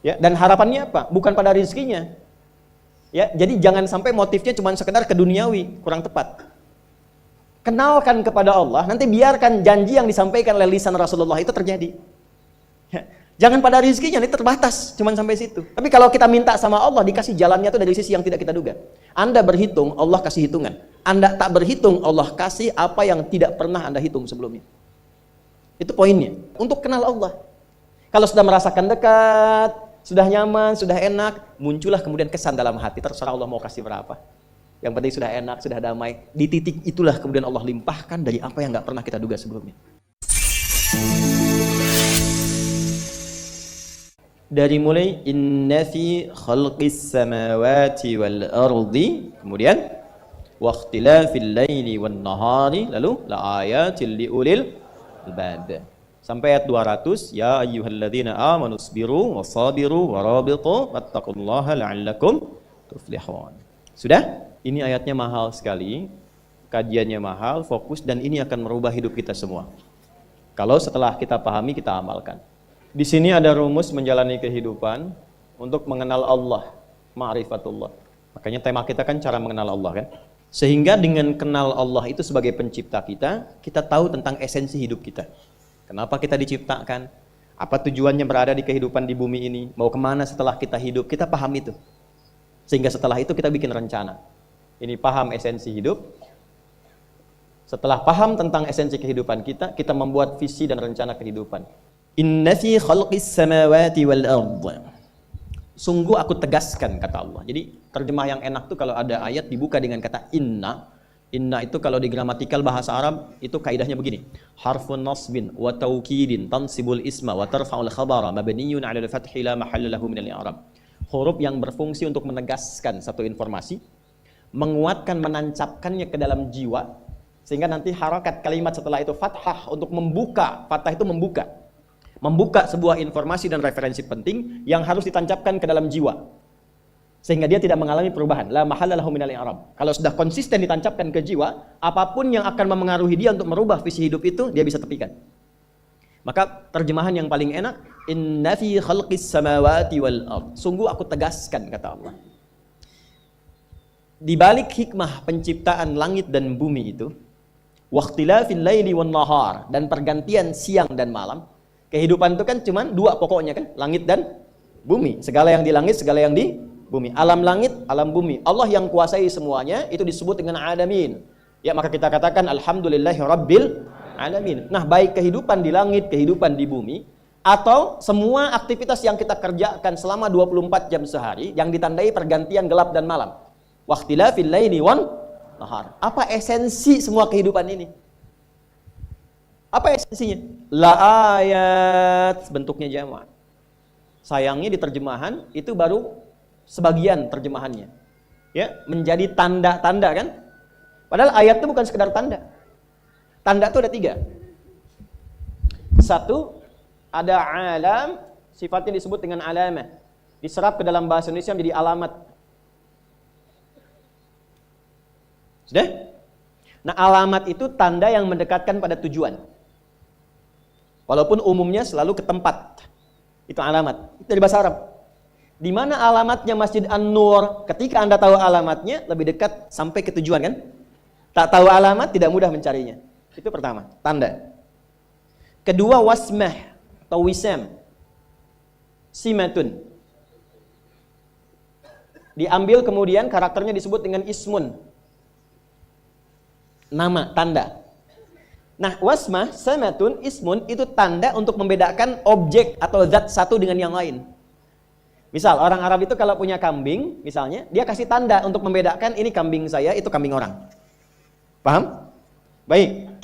Ya, dan harapannya apa? Bukan pada rezekinya. Ya, jadi jangan sampai motifnya cuma sekedar ke duniawi, kurang tepat. Kenalkan kepada Allah, nanti biarkan janji yang disampaikan oleh lisan Rasulullah itu terjadi. Ya, jangan pada rezekinya, ini terbatas, cuma sampai situ. Tapi kalau kita minta sama Allah, dikasih jalannya itu dari sisi yang tidak kita duga. Anda berhitung, Allah kasih hitungan. Anda tak berhitung, Allah kasih apa yang tidak pernah Anda hitung sebelumnya. Itu poinnya. Untuk kenal Allah. Kalau sudah merasakan dekat, sudah nyaman, sudah enak, muncullah kemudian kesan dalam hati. Terserah Allah mau kasih berapa. Yang penting sudah enak, sudah damai. Di titik itulah kemudian Allah limpahkan dari apa yang nggak pernah kita duga sebelumnya. Dari mulai inna fi khalqis samawati wal ardi, kemudian wa ikhtilafil laili wan nahari, lalu la ayatil liulil albab. Sampai ayat 200, ya ayyuhalladzina amanu sabiru wasabiru warabitu wattaqullaha la'allakum tuflihun. Sudah? Ini ayatnya mahal sekali, kajiannya mahal, fokus, dan ini akan merubah hidup kita semua. Kalau setelah kita pahami, kita amalkan. Di sini ada rumus menjalani kehidupan untuk mengenal Allah, ma'rifatullah. Makanya tema kita kan cara mengenal Allah kan. Sehingga dengan kenal Allah itu sebagai pencipta kita tahu tentang esensi hidup kita. Kenapa kita diciptakan? Apa tujuannya berada di kehidupan di bumi ini? Mau kemana setelah kita hidup? Kita paham itu. Sehingga setelah itu kita bikin rencana. Ini paham esensi hidup. Setelah paham tentang esensi kehidupan kita membuat visi dan rencana kehidupan. Inna fi khalqis samawati wal ardh. Sungguh aku tegaskan, kata Allah. Jadi terjemah yang enak tuh kalau ada ayat dibuka dengan kata inna. Inna itu kalau di gramatikal bahasa Arab itu kaidahnya begini. Harfun nasbin wa taukidin tansibul isma wa tarfa'ul khabara mabniyun 'ala al-fathi la mahalla lahu min al-i'rab. Huruf yang berfungsi untuk menegaskan satu informasi, menguatkan, menancapkannya ke dalam jiwa, sehingga nanti harakat kalimat setelah itu fathah untuk membuka. Fathah itu membuka sebuah informasi dan referensi penting yang harus ditancapkan ke dalam jiwa, sehingga dia tidak mengalami perubahan. La mahalla lahu minal i'rab. Kalau sudah konsisten ditancapkan ke jiwa, apapun yang akan memengaruhi dia untuk merubah visi hidup itu, dia bisa tepikan. Maka terjemahan yang paling enak, inna fi khalqis samawati wal ard. Sungguh aku tegaskan, kata Allah. Di balik hikmah penciptaan langit dan bumi itu, waqtilafil laili wan nahar, dan pergantian siang dan malam. Kehidupan itu kan cuma dua pokoknya kan, langit dan bumi. Segala yang di langit, segala yang di bumi. Alam langit, alam bumi. Allah yang kuasai semuanya, itu disebut dengan alamin. Ya, maka kita katakan alhamdulillahi rabbil alamin. Nah, baik kehidupan di langit, kehidupan di bumi, atau semua aktivitas yang kita kerjakan selama 24 jam sehari yang ditandai pergantian gelap dan malam. Waqtilafil laili wan nahar. Apa esensi semua kehidupan ini? Apa esensinya? La ayat, bentuknya jamak. Sayangnya di terjemahan itu baru sebagian terjemahannya. Ya, menjadi tanda-tanda kan? Padahal ayat itu bukan sekedar tanda. Tanda itu ada 3. Satu, ada alam, sifatnya disebut dengan alamah. Diserap ke dalam bahasa Indonesia menjadi alamat. Sudah? Nah, alamat itu tanda yang mendekatkan pada tujuan. Walaupun umumnya selalu ke tempat. Itu alamat. Itu dari bahasa Arab. Di mana alamatnya Masjid An-Nur? Ketika Anda tahu alamatnya, lebih dekat sampai ke tujuan kan? Tak tahu alamat, tidak mudah mencarinya. Itu pertama, tanda. Kedua, wasmah atau wisam. Simatun. Diambil kemudian karakternya disebut dengan ismun. Nama, tanda. Nah, wasmah, samatun, ismun itu tanda untuk membedakan objek atau zat satu dengan yang lain. Misal orang Arab itu kalau punya kambing, misalnya, dia kasih tanda untuk membedakan ini kambing saya, itu kambing orang. Paham? Baik,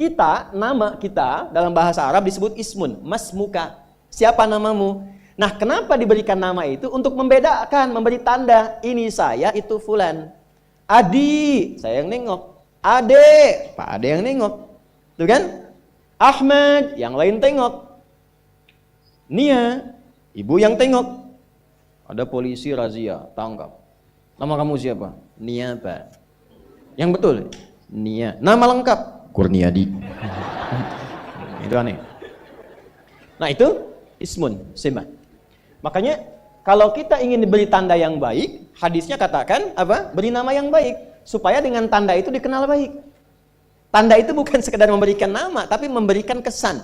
nama kita dalam bahasa Arab disebut ismun, masmuka. Siapa namamu? Nah, kenapa diberikan nama itu? Untuk membedakan, memberi tanda, ini saya, itu fulan. Adi, saya yang nengok. Ade, Pak Ade yang nengok. Tuh kan? Ahmad, yang lain tengok. Nia, ibu yang tengok. Ada polisi razia, tangkap. Nama kamu siapa? Nia, Pak. Yang betul? Nia. Nama lengkap? Kurniadi. Itu aneh. Nah, itu ismun, sema. Makanya Kalau kita ingin diberi tanda yang baik, hadisnya katakan apa? Beri nama yang baik, supaya dengan tanda itu dikenal baik. Tanda itu bukan sekedar memberikan nama, tapi memberikan kesan.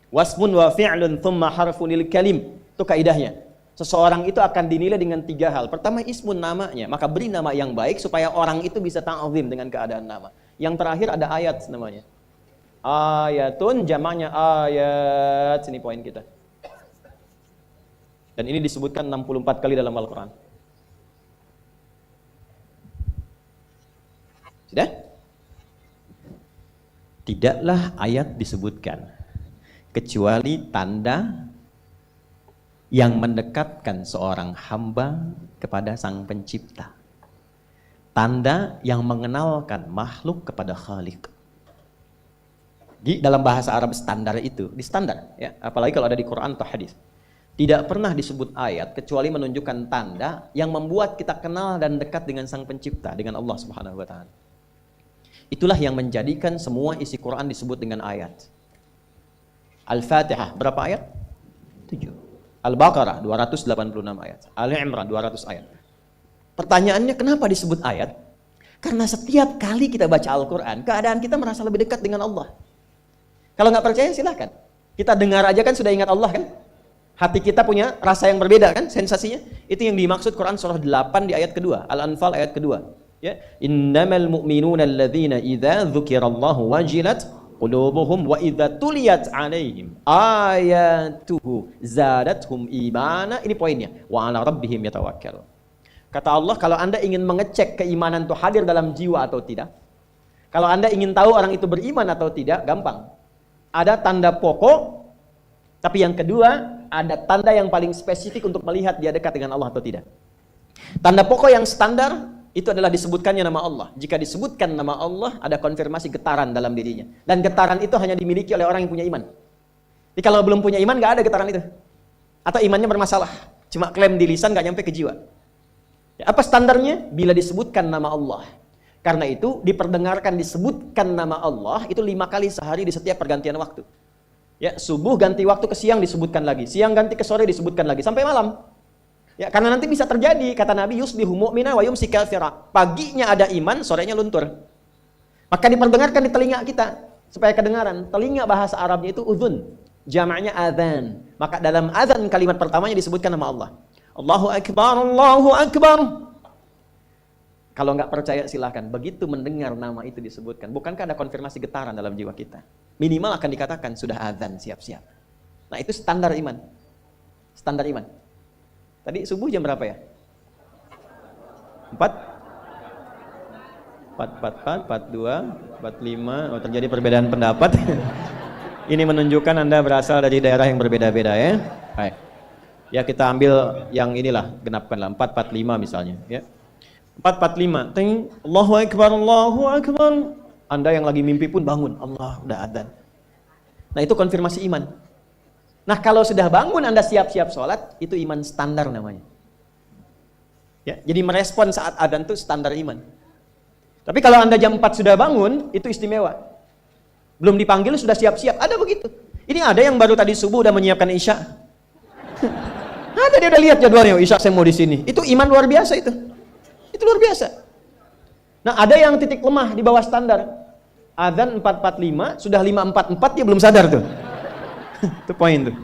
Wasmun wa fi'lun thumma harfunil kalim. Itu kaidahnya. Seseorang itu akan dinilai dengan 3 hal. Pertama, ismun, namanya. Maka beri nama yang baik supaya orang itu bisa ta'zim dengan keadaan nama. Yang terakhir ada ayat namanya. Ayatun, jamaknya ayat. Sini poin kita. Dan ini disebutkan 64 kali dalam Al-Quran. Sudah? Tidaklah ayat disebutkan kecuali tanda yang mendekatkan seorang hamba kepada Sang Pencipta. Tanda yang mengenalkan makhluk kepada Khalik. Di dalam bahasa Arab standar itu, di standar ya, apalagi kalau ada di Quran atau hadis. Tidak pernah disebut ayat kecuali menunjukkan tanda yang membuat kita kenal dan dekat dengan Sang Pencipta, dengan Allah Subhanahu wa taala. Itulah yang menjadikan semua isi Quran disebut dengan ayat. Al-Fatihah berapa ayat? 7. Al-Baqarah 286 ayat. Ali Imran 200 ayat. Pertanyaannya kenapa disebut ayat? Karena setiap kali kita baca Al-Quran, keadaan kita merasa lebih dekat dengan Allah. Kalau nggak percaya silahkan. Kita dengar aja kan sudah ingat Allah kan? Hati kita punya rasa yang berbeda kan sensasinya? Itu yang dimaksud Quran surah 8 di ayat kedua. Al-Anfal ayat kedua. Ya, innamal mu'minuna alladzina idza dzukirallahu wajilat qulubuhum wa idza tuliyat 'alaihim ayatuhu zadatuhum imana. Ini poinnya. Wa 'ala rabbihim yatawakkalun. Kata Allah, kalau Anda ingin mengecek keimanan itu hadir dalam jiwa atau tidak, kalau Anda ingin tahu orang itu beriman atau tidak, gampang. Ada tanda pokok, tapi yang kedua, ada tanda yang paling spesifik untuk melihat dia dekat dengan Allah atau tidak. Tanda pokok yang standar itu adalah disebutkannya nama Allah. Jika disebutkan nama Allah, ada konfirmasi getaran dalam dirinya. Dan getaran itu hanya dimiliki oleh orang yang punya iman. Jadi kalau belum punya iman, nggak ada getaran itu. Atau imannya bermasalah. Cuma klaim di lisan, nggak nyampe ke jiwa. Ya, apa standarnya? Bila disebutkan nama Allah. Karena itu, diperdengarkan disebutkan nama Allah, itu 5 kali sehari di setiap pergantian waktu. Ya, subuh ganti waktu ke siang disebutkan lagi. Siang ganti ke sore disebutkan lagi. Sampai malam. Ya, karena nanti bisa terjadi, kata Nabi, yusbihu mu'mina wa yumsi kafira. Paginya ada iman, sorenya luntur. Maka diperdengarkan di telinga kita, supaya kedengaran. Telinga bahasa Arabnya itu udhun, jamaknya adzan. Maka dalam adzan kalimat pertamanya disebutkan nama Allah. Allahu Akbar, Allahu Akbar. Kalau nggak percaya silahkan. Begitu mendengar nama itu disebutkan, bukankah ada konfirmasi getaran dalam jiwa kita? Minimal akan dikatakan, sudah adzan, siap-siap. Nah itu standar iman. Standar iman. Tadi subuh jam berapa ya? 4? 4, 42, 45. Oh, terjadi perbedaan pendapat. Ini menunjukkan Anda berasal dari daerah yang berbeda-beda ya. Baik. Ya kita ambil yang inilah, genapkanlah 445 misalnya ya. 445. Ting, Allahu Akbar, Allahu Akbar. Anda yang lagi mimpi pun bangun, Allah udah adzan. Nah, itu konfirmasi iman. Nah, kalau sudah bangun Anda siap-siap sholat, itu iman standar namanya. Ya, jadi merespon saat adzan itu standar iman. Tapi kalau Anda jam 4 sudah bangun, itu istimewa. Belum dipanggil sudah siap-siap, ada begitu. Ini ada yang baru tadi subuh udah menyiapkan isya. Ada dia udah lihat jadwalnya, isya saya mau di sini. Itu iman luar biasa itu. Itu luar biasa. Nah, ada yang titik lemah di bawah standar. Adzan 4.45, sudah 5.44 dia belum sadar tuh. Itu poin tuh.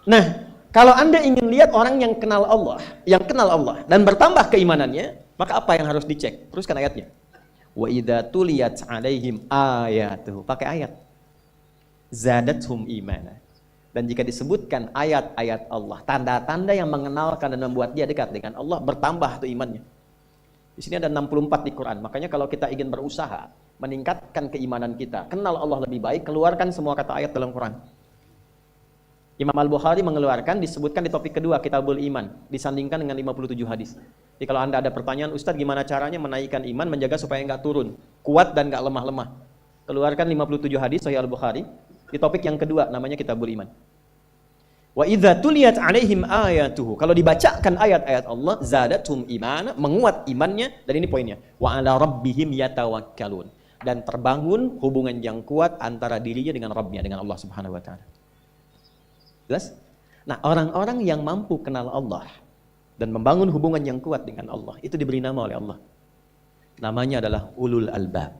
Nah, kalau Anda ingin lihat orang yang kenal Allah dan bertambah keimanannya, maka apa yang harus dicek? Teruskan ayatnya. Wa idza tuliyat 'alaihim ayatuhu. Pakai ayat. Zadathum imana. Dan jika disebutkan ayat-ayat Allah, tanda-tanda yang mengenalkan dan membuat dia dekat dengan Allah, bertambah tuh imannya. Di sini ada 64 di Quran. Makanya kalau kita ingin berusaha meningkatkan keimanan kita, kenal Allah lebih baik, keluarkan semua kata ayat dalam Quran. Imam Al-Bukhari mengeluarkan, disebutkan di topik kedua, Kitabul Iman, disandingkan dengan 57 hadis. Jadi kalau Anda ada pertanyaan, Ustadz gimana caranya menaikkan iman, menjaga supaya nggak turun, kuat dan nggak lemah-lemah. Keluarkan 57 hadis Sahih Al-Bukhari, di topik yang kedua, namanya Kitabul Iman. Wa idza tuliyat 'alaihim ayatuhu. Kalau dibacakan ayat-ayat Allah, zadatum imana, menguat imannya, dan ini poinnya. Wa 'ala rabbihim yatawakkalun. Dan terbangun hubungan yang kuat antara dirinya dengan Rabbnya, dengan Allah Subhanahu wa taala. Jelas? Nah, orang-orang yang mampu kenal Allah dan membangun hubungan yang kuat dengan Allah, itu diberi nama oleh Allah. Namanya adalah ulul albab.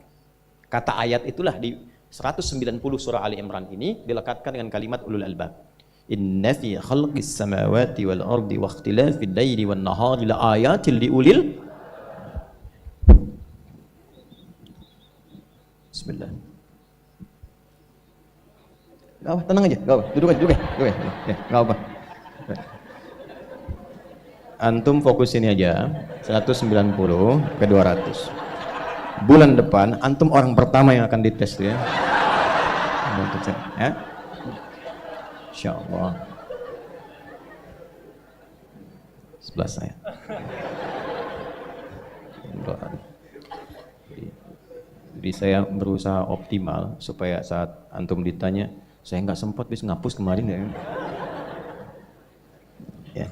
Kata ayat itulah di 190 surah Ali Imran ini dilekatkan dengan kalimat ulul albab. Inna fi khalqis samawati wal ardi wa ikhtilafil laili wan nahari la ayatil liulil. Bismillah. Gak apa, tenang aja, gak apa, duduk aja, ya, gak apa. Antum fokus ini aja, 190 ke 200. Bulan depan, antum orang pertama yang akan dites ya. Ya. Insya Allah. Sebelah saya. Jadi saya berusaha optimal supaya saat antum ditanya, saya nggak sempat bisa ngapus kemarin ya. Ya.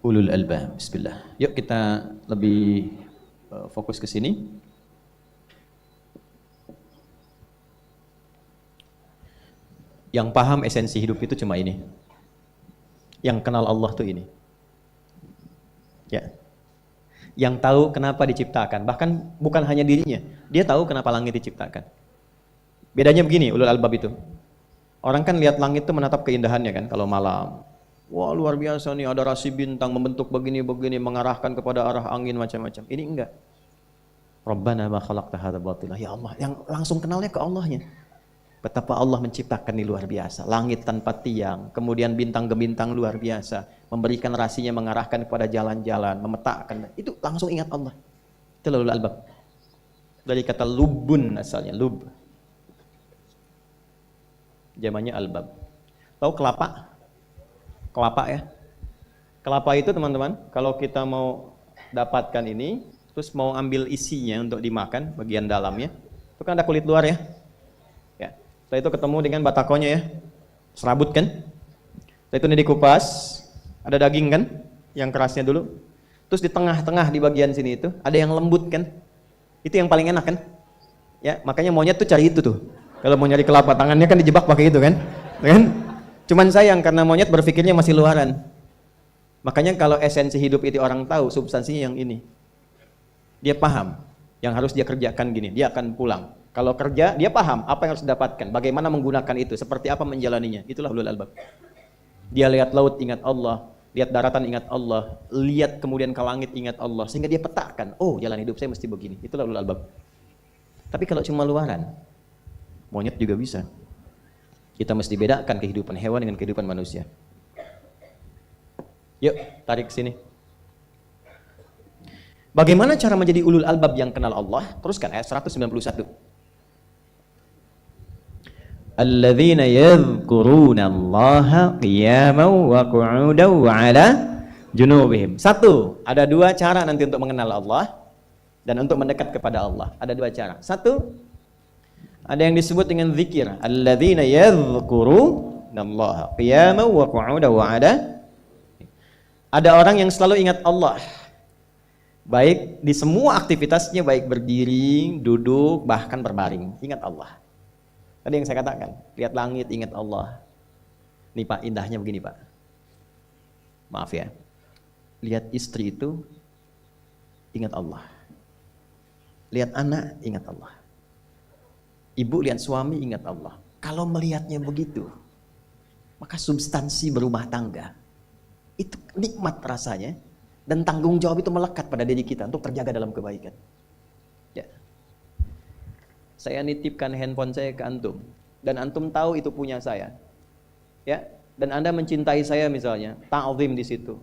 Ulul albab, bismillah. Yuk kita lebih fokus ke sini. Yang paham esensi hidup itu cuma ini. Yang kenal Allah tuh ini. Ya. Yang tahu kenapa diciptakan, bahkan bukan hanya dirinya, dia tahu kenapa langit diciptakan. Bedanya begini, ulul albab itu. Orang kan lihat langit itu menatap keindahannya kan kalau malam. Wah, luar biasa nih, ada rasi bintang membentuk begini-begini, mengarahkan kepada arah angin macam-macam. Ini enggak. Rabbana ma khalaqta hadza batila. Ya Allah, yang langsung kenalnya ke Allahnya. Betapa Allah menciptakan ini luar biasa. Langit tanpa tiang, kemudian bintang gemintang luar biasa, memberikan rasinya mengarahkan kepada jalan-jalan, memetakkan. Itu langsung ingat Allah. Itu ulul albab. Dari kata lubun asalnya, lub. Zamannya albab. Tahu kelapa? Kelapa ya. Kelapa itu teman-teman, kalau kita mau dapatkan ini, terus mau ambil isinya untuk dimakan, bagian dalamnya, itu kan ada kulit luar ya. Ya. Setelah itu ketemu dengan batakonya ya, serabut kan. Setelah itu ini dikupas, ada daging kan, yang kerasnya dulu. Terus di tengah-tengah di bagian sini itu, ada yang lembut kan. Itu yang paling enak kan. Ya, makanya monyet tuh cari itu tuh. Kalau mau nyari kelapa, tangannya kan dijebak pakai itu kan. Cuman sayang karena monyet berpikirnya masih luaran. Makanya kalau esensi hidup itu orang tahu, substansinya yang ini. Dia paham yang harus dia kerjakan gini, dia akan pulang. Kalau kerja, dia paham apa yang harus didapatkan, bagaimana menggunakan itu, seperti apa menjalaninya. Itulah ulul albab. Dia lihat laut ingat Allah, lihat daratan ingat Allah, lihat kemudian ke langit ingat Allah, sehingga dia petakan, oh jalan hidup saya mesti begini. Itulah ulul albab. Tapi kalau cuma luaran, monyet juga bisa. Kita mesti bedakan kehidupan hewan dengan kehidupan manusia. Yuk, tarik sini. Bagaimana cara menjadi ulul albab yang kenal Allah? Teruskan ayat 191. Alladzina yadhkuruna Allaha qiyaman wa qu'udan wa 'ala junubihim. Satu, ada dua cara nanti untuk mengenal Allah dan untuk mendekat kepada Allah. Ada dua cara. Satu, ada yang disebut dengan zikir. Alladzina yadhkuruna Allaha qiyaman wa qu'udan wa 'ala. Ada orang yang selalu ingat Allah. Baik di semua aktivitasnya, baik berdiri, duduk, bahkan berbaring, ingat Allah. Tadi yang saya katakan, lihat langit, ingat Allah. Nih Pak, indahnya begini Pak. Maaf ya, lihat istri itu, ingat Allah. Lihat anak, ingat Allah. Ibu lihat suami, ingat Allah. Kalau melihatnya begitu, maka substansi berumah tangga, itu nikmat rasanya. Dan tanggung jawab itu melekat pada diri kita untuk terjaga dalam kebaikan. Ya. Saya nitipkan handphone saya ke antum, dan antum tahu itu punya saya. Ya, dan Anda mencintai saya misalnya, ta'zim di situ.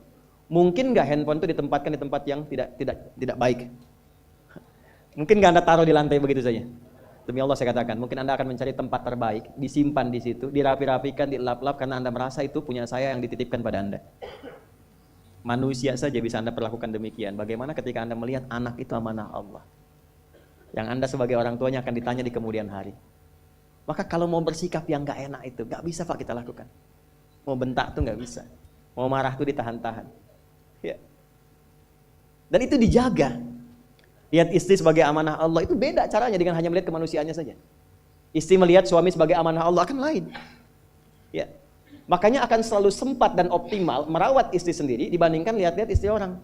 Mungkin nggak handphone itu ditempatkan di tempat yang tidak baik? Mungkin nggak Anda taruh di lantai begitu saja? Demi Allah saya katakan, mungkin Anda akan mencari tempat terbaik, disimpan di situ, dirapi-rapikan, dilap-lap karena Anda merasa itu punya saya yang dititipkan pada Anda. Manusia saja bisa Anda perlakukan demikian. Bagaimana ketika Anda melihat anak itu amanah Allah, yang Anda sebagai orang tuanya akan ditanya di kemudian hari. Maka kalau mau bersikap yang gak enak itu, gak bisa Pak kita lakukan. Mau bentak tuh gak bisa, mau marah tuh ditahan-tahan ya. Dan itu dijaga. Lihat istri sebagai amanah Allah, itu beda caranya dengan hanya melihat kemanusiaannya saja. Istri melihat suami sebagai amanah Allah akan lain ya. Makanya akan selalu sempat dan optimal merawat istri sendiri dibandingkan lihat-lihat istri orang.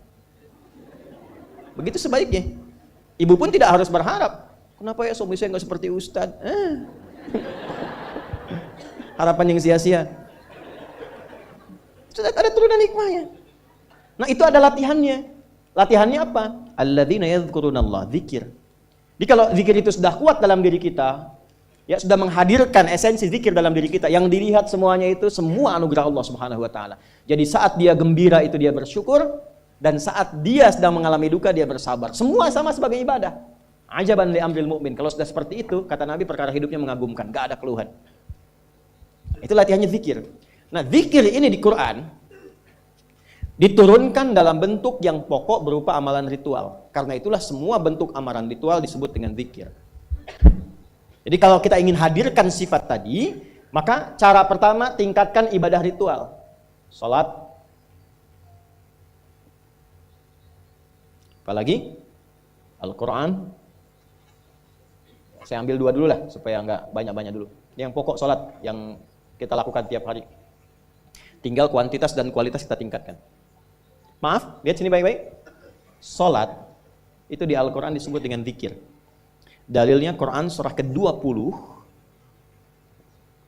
Begitu sebaiknya. Ibu pun tidak harus berharap, kenapa ya suami saya nggak seperti Ustadz? Harapan yang sia-sia. Sudah ada turunan hikmahnya. Nah itu ada latihannya. Latihannya apa? Alladzina yadhkurunallah, zikir. Jadi kalau zikir itu sudah kuat dalam diri kita, ya sudah menghadirkan esensi zikir dalam diri kita, yang dilihat semuanya itu semua anugerah Allah Subhanahu wa taala. Jadi saat dia gembira itu dia bersyukur, dan saat dia sedang mengalami duka dia bersabar. Semua sama sebagai ibadah. Ajaban li amril mu'min. Kalau sudah seperti itu, kata Nabi, perkara hidupnya mengagumkan, enggak ada keluhan. Itu latihannya zikir. Nah, zikir ini di Quran diturunkan dalam bentuk yang pokok berupa amalan ritual. Karena itulah semua bentuk amalan ritual disebut dengan zikir. Jadi kalau kita ingin hadirkan sifat tadi, maka cara pertama tingkatkan ibadah ritual. Salat. Apalagi? Al-Quran. Saya ambil 2 dulu lah, supaya nggak banyak-banyak dulu. Yang pokok salat, yang kita lakukan tiap hari. Tinggal kuantitas dan kualitas kita tingkatkan. Maaf, lihat sini baik-baik. Salat itu di Al-Quran disebut dengan zikir. Dalilnya Quran surah ke-20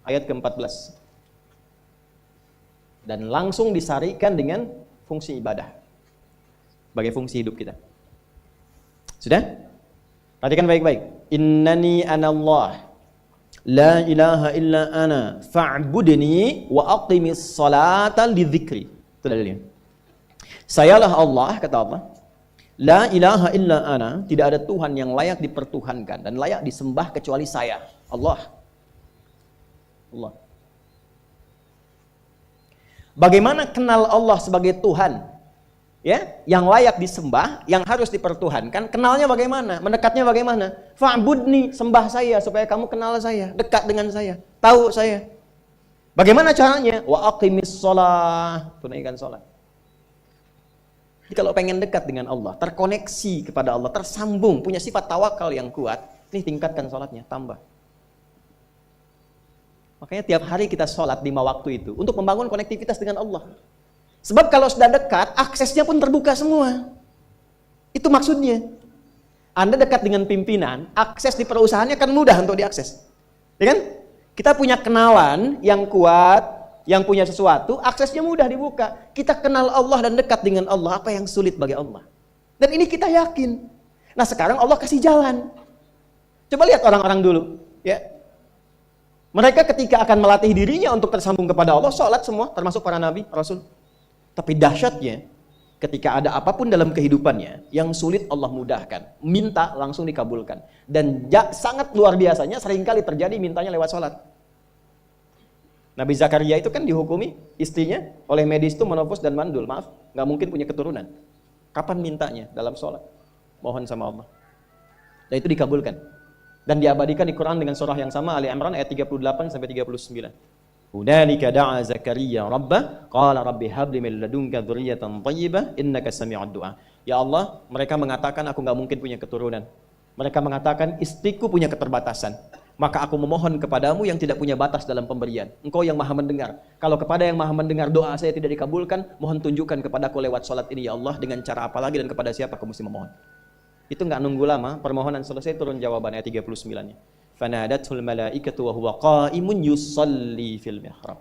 ayat ke-14. Dan langsung disarikan dengan fungsi ibadah sebagai fungsi hidup kita. Sudah? Perhatikan baik-baik. Innani anallah la ilaha illa ana fa'budni wa aqimis salata lidzikri. Itu dalilnya. Sayalah Allah, kata Allah. La ilaha illa ana, tidak ada Tuhan yang layak dipertuhankan dan layak disembah kecuali saya, Allah. Allah. Bagaimana kenal Allah sebagai Tuhan? Ya, yang layak disembah, yang harus dipertuhankan, kenalnya bagaimana? Mendekatnya bagaimana? Fa'budni, sembah saya supaya kamu kenal saya, dekat dengan saya, tahu saya. Bagaimana caranya? Wa aqimis shalah, tunaikan salat. Jadi kalau pengen dekat dengan Allah, terkoneksi kepada Allah, tersambung, punya sifat tawakal yang kuat, nih tingkatkan salatnya, tambah. Makanya tiap hari kita sholat 5 waktu itu untuk membangun konektivitas dengan Allah. Sebab kalau sudah dekat, aksesnya pun terbuka semua. Itu maksudnya. Anda dekat dengan pimpinan, akses di perusahaannya kan mudah untuk diakses. Ya kan? Kita punya kenalan yang kuat, yang punya sesuatu, aksesnya mudah dibuka. Kita kenal Allah dan dekat dengan Allah, apa yang sulit bagi Allah. Dan ini kita yakin. Nah sekarang Allah kasih jalan. Coba lihat orang-orang dulu. Ya. Mereka ketika akan melatih dirinya untuk tersambung kepada Allah, sholat semua, termasuk para nabi, rasul. Tapi dahsyatnya, ketika ada apapun dalam kehidupannya, yang sulit Allah mudahkan. Minta langsung dikabulkan. Dan sangat luar biasanya, seringkali terjadi mintanya lewat sholat. Nabi Zakaria itu kan dihukumi istrinya oleh medis itu menopause dan mandul. Maaf, nggak mungkin punya keturunan. Kapan mintanya? Dalam sholat. Mohon sama Allah. Dan itu dikabulkan. Dan diabadikan di Quran dengan surah yang sama, Ali Imran ayat 38 sampai 39. Hunalika da'a Zakaria rabbah qala rabbi habli min ladunka dzurriyyatan thayyibah innaka sami'ud du'a. Ya Allah, mereka mengatakan aku nggak mungkin punya keturunan. Mereka mengatakan istriku punya keterbatasan. Maka aku memohon kepadamu yang tidak punya batas dalam pemberian. Engkau yang maha mendengar. Kalau kepada yang maha mendengar doa saya tidak dikabulkan, mohon tunjukkan kepadaku lewat sholat ini ya Allah, dengan cara apa lagi dan kepada siapa kamu mesti memohon. Itu nggak nunggu lama, permohonan selesai turun jawaban ayat 39-nya. Fanadatul malaikatu wa huwa qa'imun yusalli fil mihrab.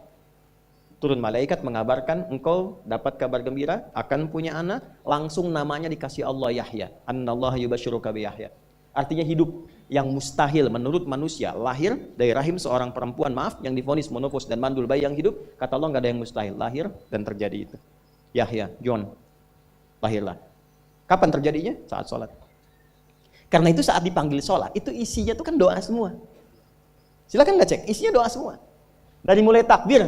Turun malaikat mengabarkan engkau dapat kabar gembira akan punya anak, langsung namanya dikasih Allah Yahya. Annallaha yubasyiruka bi Yahya. Artinya hidup yang mustahil menurut manusia, lahir dari rahim seorang perempuan, maaf, yang divonis menopause dan mandul bayi yang hidup, kata Allah nggak ada yang mustahil, lahir dan terjadi itu. Yahya, John, lahirlah. Kapan terjadinya? Saat sholat. Karena itu saat dipanggil sholat, itu isinya tuh kan doa semua. Silakan nggak cek, isinya doa semua. Dari mulai takbir,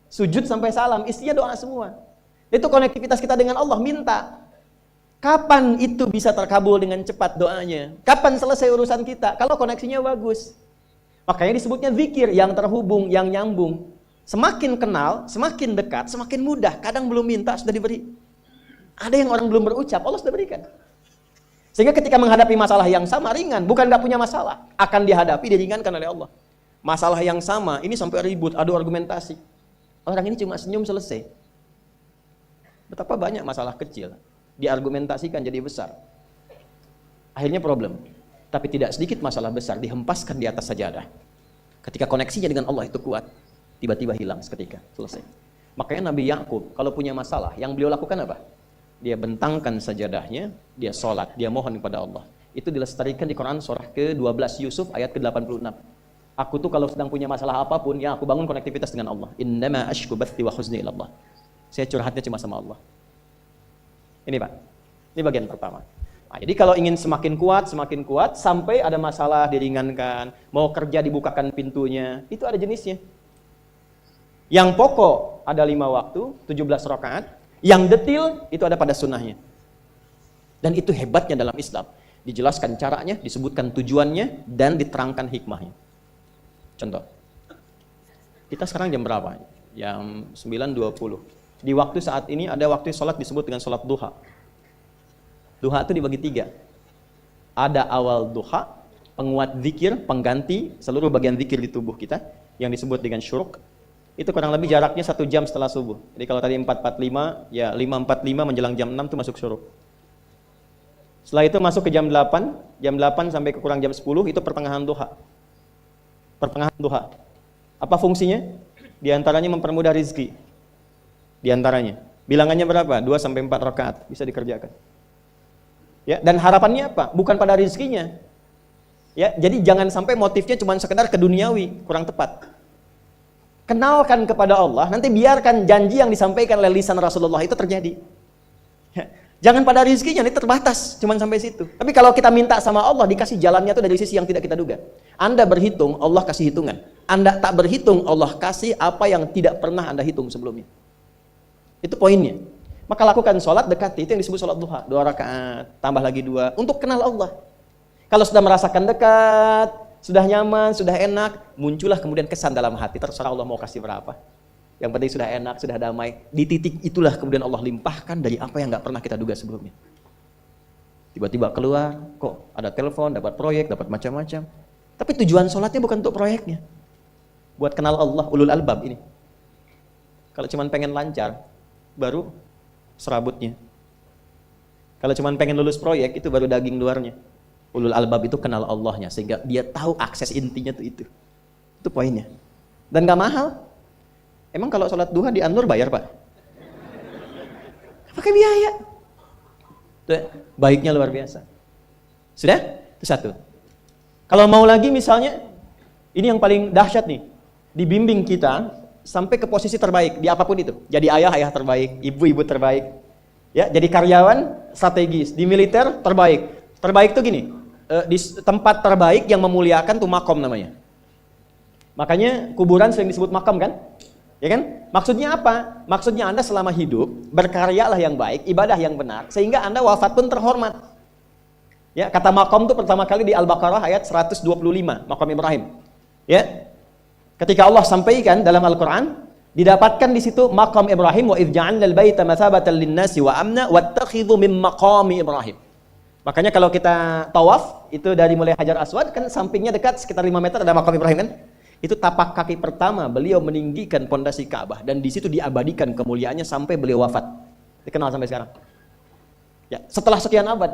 sujud sampai salam, isinya doa semua. Itu konektivitas kita dengan Allah, minta. Kapan itu bisa terkabul dengan cepat doanya? Kapan selesai urusan kita? Kalau koneksinya bagus. Makanya disebutnya zikir, yang terhubung, yang nyambung. Semakin kenal, semakin dekat, semakin mudah. Kadang belum minta, sudah diberi. Ada yang orang belum berucap, Allah sudah berikan. Sehingga ketika menghadapi masalah yang sama, ringan. Bukan gak punya masalah. Akan dihadapi, diringankan oleh Allah. Masalah yang sama, ini sampai ribut, adu argumentasi. Orang ini cuma senyum selesai. Betapa banyak masalah kecil diargumentasikan jadi besar. Akhirnya problem. Tapi tidak sedikit masalah besar dihempaskan di atas sajadah. Ketika koneksinya dengan Allah itu kuat, tiba-tiba hilang seketika, selesai. Makanya Nabi Yakub kalau punya masalah, yang beliau lakukan apa? Dia bentangkan sajadahnya, dia sholat, dia mohon kepada Allah. Itu dilestarikan di Quran surah ke-12 Yusuf ayat ke-86. Aku tuh kalau sedang punya masalah apapun, yang aku bangun konektivitas dengan Allah. Innama ashku bathi wa huzni ilallah. Saya curhatnya cuma sama Allah. Ini Pak, ini bagian pertama. Nah, jadi kalau ingin semakin kuat, sampai ada masalah diringankan, mau kerja dibukakan pintunya, itu ada jenisnya. Yang pokok ada 5 waktu, 17 rakaat, yang detil itu ada pada sunnahnya. Dan itu hebatnya dalam Islam. Dijelaskan caranya, disebutkan tujuannya, dan diterangkan hikmahnya. Contoh, kita sekarang jam berapa? Jam 9.20. Di waktu saat ini ada waktu sholat disebut dengan sholat duha. Duha itu dibagi 3. Ada awal duha, penguat zikir, pengganti seluruh bagian zikir di tubuh kita, yang disebut dengan syuruk. Itu kurang lebih jaraknya 1 jam setelah subuh. Jadi kalau tadi 4.45, ya 5.45 menjelang jam 6 itu masuk syuruk. Setelah itu masuk ke jam 8 sampai ke kurang jam 10 itu pertengahan duha. Pertengahan duha. Apa fungsinya? Di antaranya mempermudah rizki. Di antaranya. Bilangannya berapa? 2 sampai 4 rakaat bisa dikerjakan. Ya, dan harapannya apa? Bukan pada rizkinya. Ya, jadi jangan sampai motifnya cuma sekedar ke duniawi, kurang tepat. Kenalkan kepada Allah, nanti biarkan janji yang disampaikan oleh lisan Rasulullah itu terjadi. Ya, jangan pada rizkinya, ini terbatas, cuma sampai situ. Tapi kalau kita minta sama Allah, dikasih jalannya itu dari sisi yang tidak kita duga. Anda berhitung, Allah kasih hitungan. Anda tak berhitung, Allah kasih apa yang tidak pernah Anda hitung sebelumnya. Itu poinnya. Maka lakukan sholat, dekati, itu yang disebut sholat duha. 2 rakaat, tambah lagi 2, untuk kenal Allah. Kalau sudah merasakan dekat, sudah nyaman, sudah enak, muncullah kemudian kesan dalam hati, terserah Allah mau kasih berapa. Yang penting sudah enak, sudah damai. Di titik itulah kemudian Allah limpahkan dari apa yang gak pernah kita duga sebelumnya. Tiba-tiba keluar, kok ada telepon, dapat proyek, dapat macam-macam. Tapi tujuan sholatnya bukan untuk proyeknya. Buat kenal Allah, ulul albab ini. Kalau cuma pengen lancar, baru serabutnya. Kalau cuma pengen lulus proyek, itu baru daging luarnya. Ulul albab itu kenal Allahnya, sehingga dia tahu akses intinya tuh itu. Itu poinnya. Dan gak mahal. Emang kalau sholat duha di Anur bayar Pak? Pakai biaya. Tuh, baiknya luar biasa. Sudah? Itu satu. Kalau mau lagi misalnya, ini yang paling dahsyat nih. Dibimbing kita sampai ke posisi terbaik di apapun itu. Jadi ayah terbaik, ibu terbaik. Ya, jadi karyawan strategis, di militer terbaik. Terbaik tuh gini, di tempat terbaik yang memuliakan tuh makom namanya. Makanya kuburan sering disebut makam kan? Ya kan? Maksudnya apa? Maksudnya Anda selama hidup berkaryalah yang baik, ibadah yang benar, sehingga Anda wafat pun terhormat. Ya, kata makom itu pertama kali di Al-Baqarah ayat 125, makom Ibrahim. Ya. Ketika Allah sampaikan dalam Al-Qur'an, didapatkan di situ makom Ibrahim, wa idz ja'alnal baita matsabatan lin-nasi wa amna wattakhidhu min maqami Ibrahim. Makanya kalau kita tawaf, itu dari mulai Hajar Aswad kan sampingnya dekat sekitar 5 meter ada makam Ibrahim kan? Itu tapak kaki pertama beliau meninggikan pondasi Ka'bah dan di situ diabadikan kemuliaannya sampai beliau wafat. Dikenal sampai sekarang. Ya, setelah sekian abad.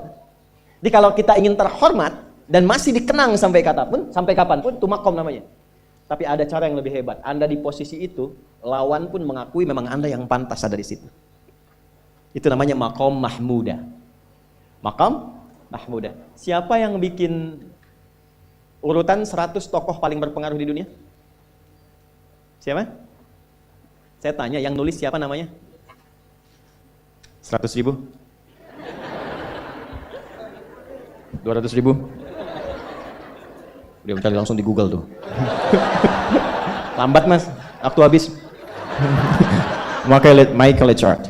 Jadi kalau kita ingin terhormat dan masih dikenang sampai kapanpun, itu makom namanya. Tapi ada cara yang lebih hebat. Anda di posisi itu, lawan pun mengakui memang Anda yang pantas ada di situ. Itu namanya makom mahmudah. Makom mahmudah. Siapa yang bikin urutan 100 tokoh paling berpengaruh di dunia? Siapa? Saya tanya, yang nulis siapa namanya? 100.000? 200.000? Udah mencari langsung di Google tuh. Lambat mas, waktu habis. Michael Chart.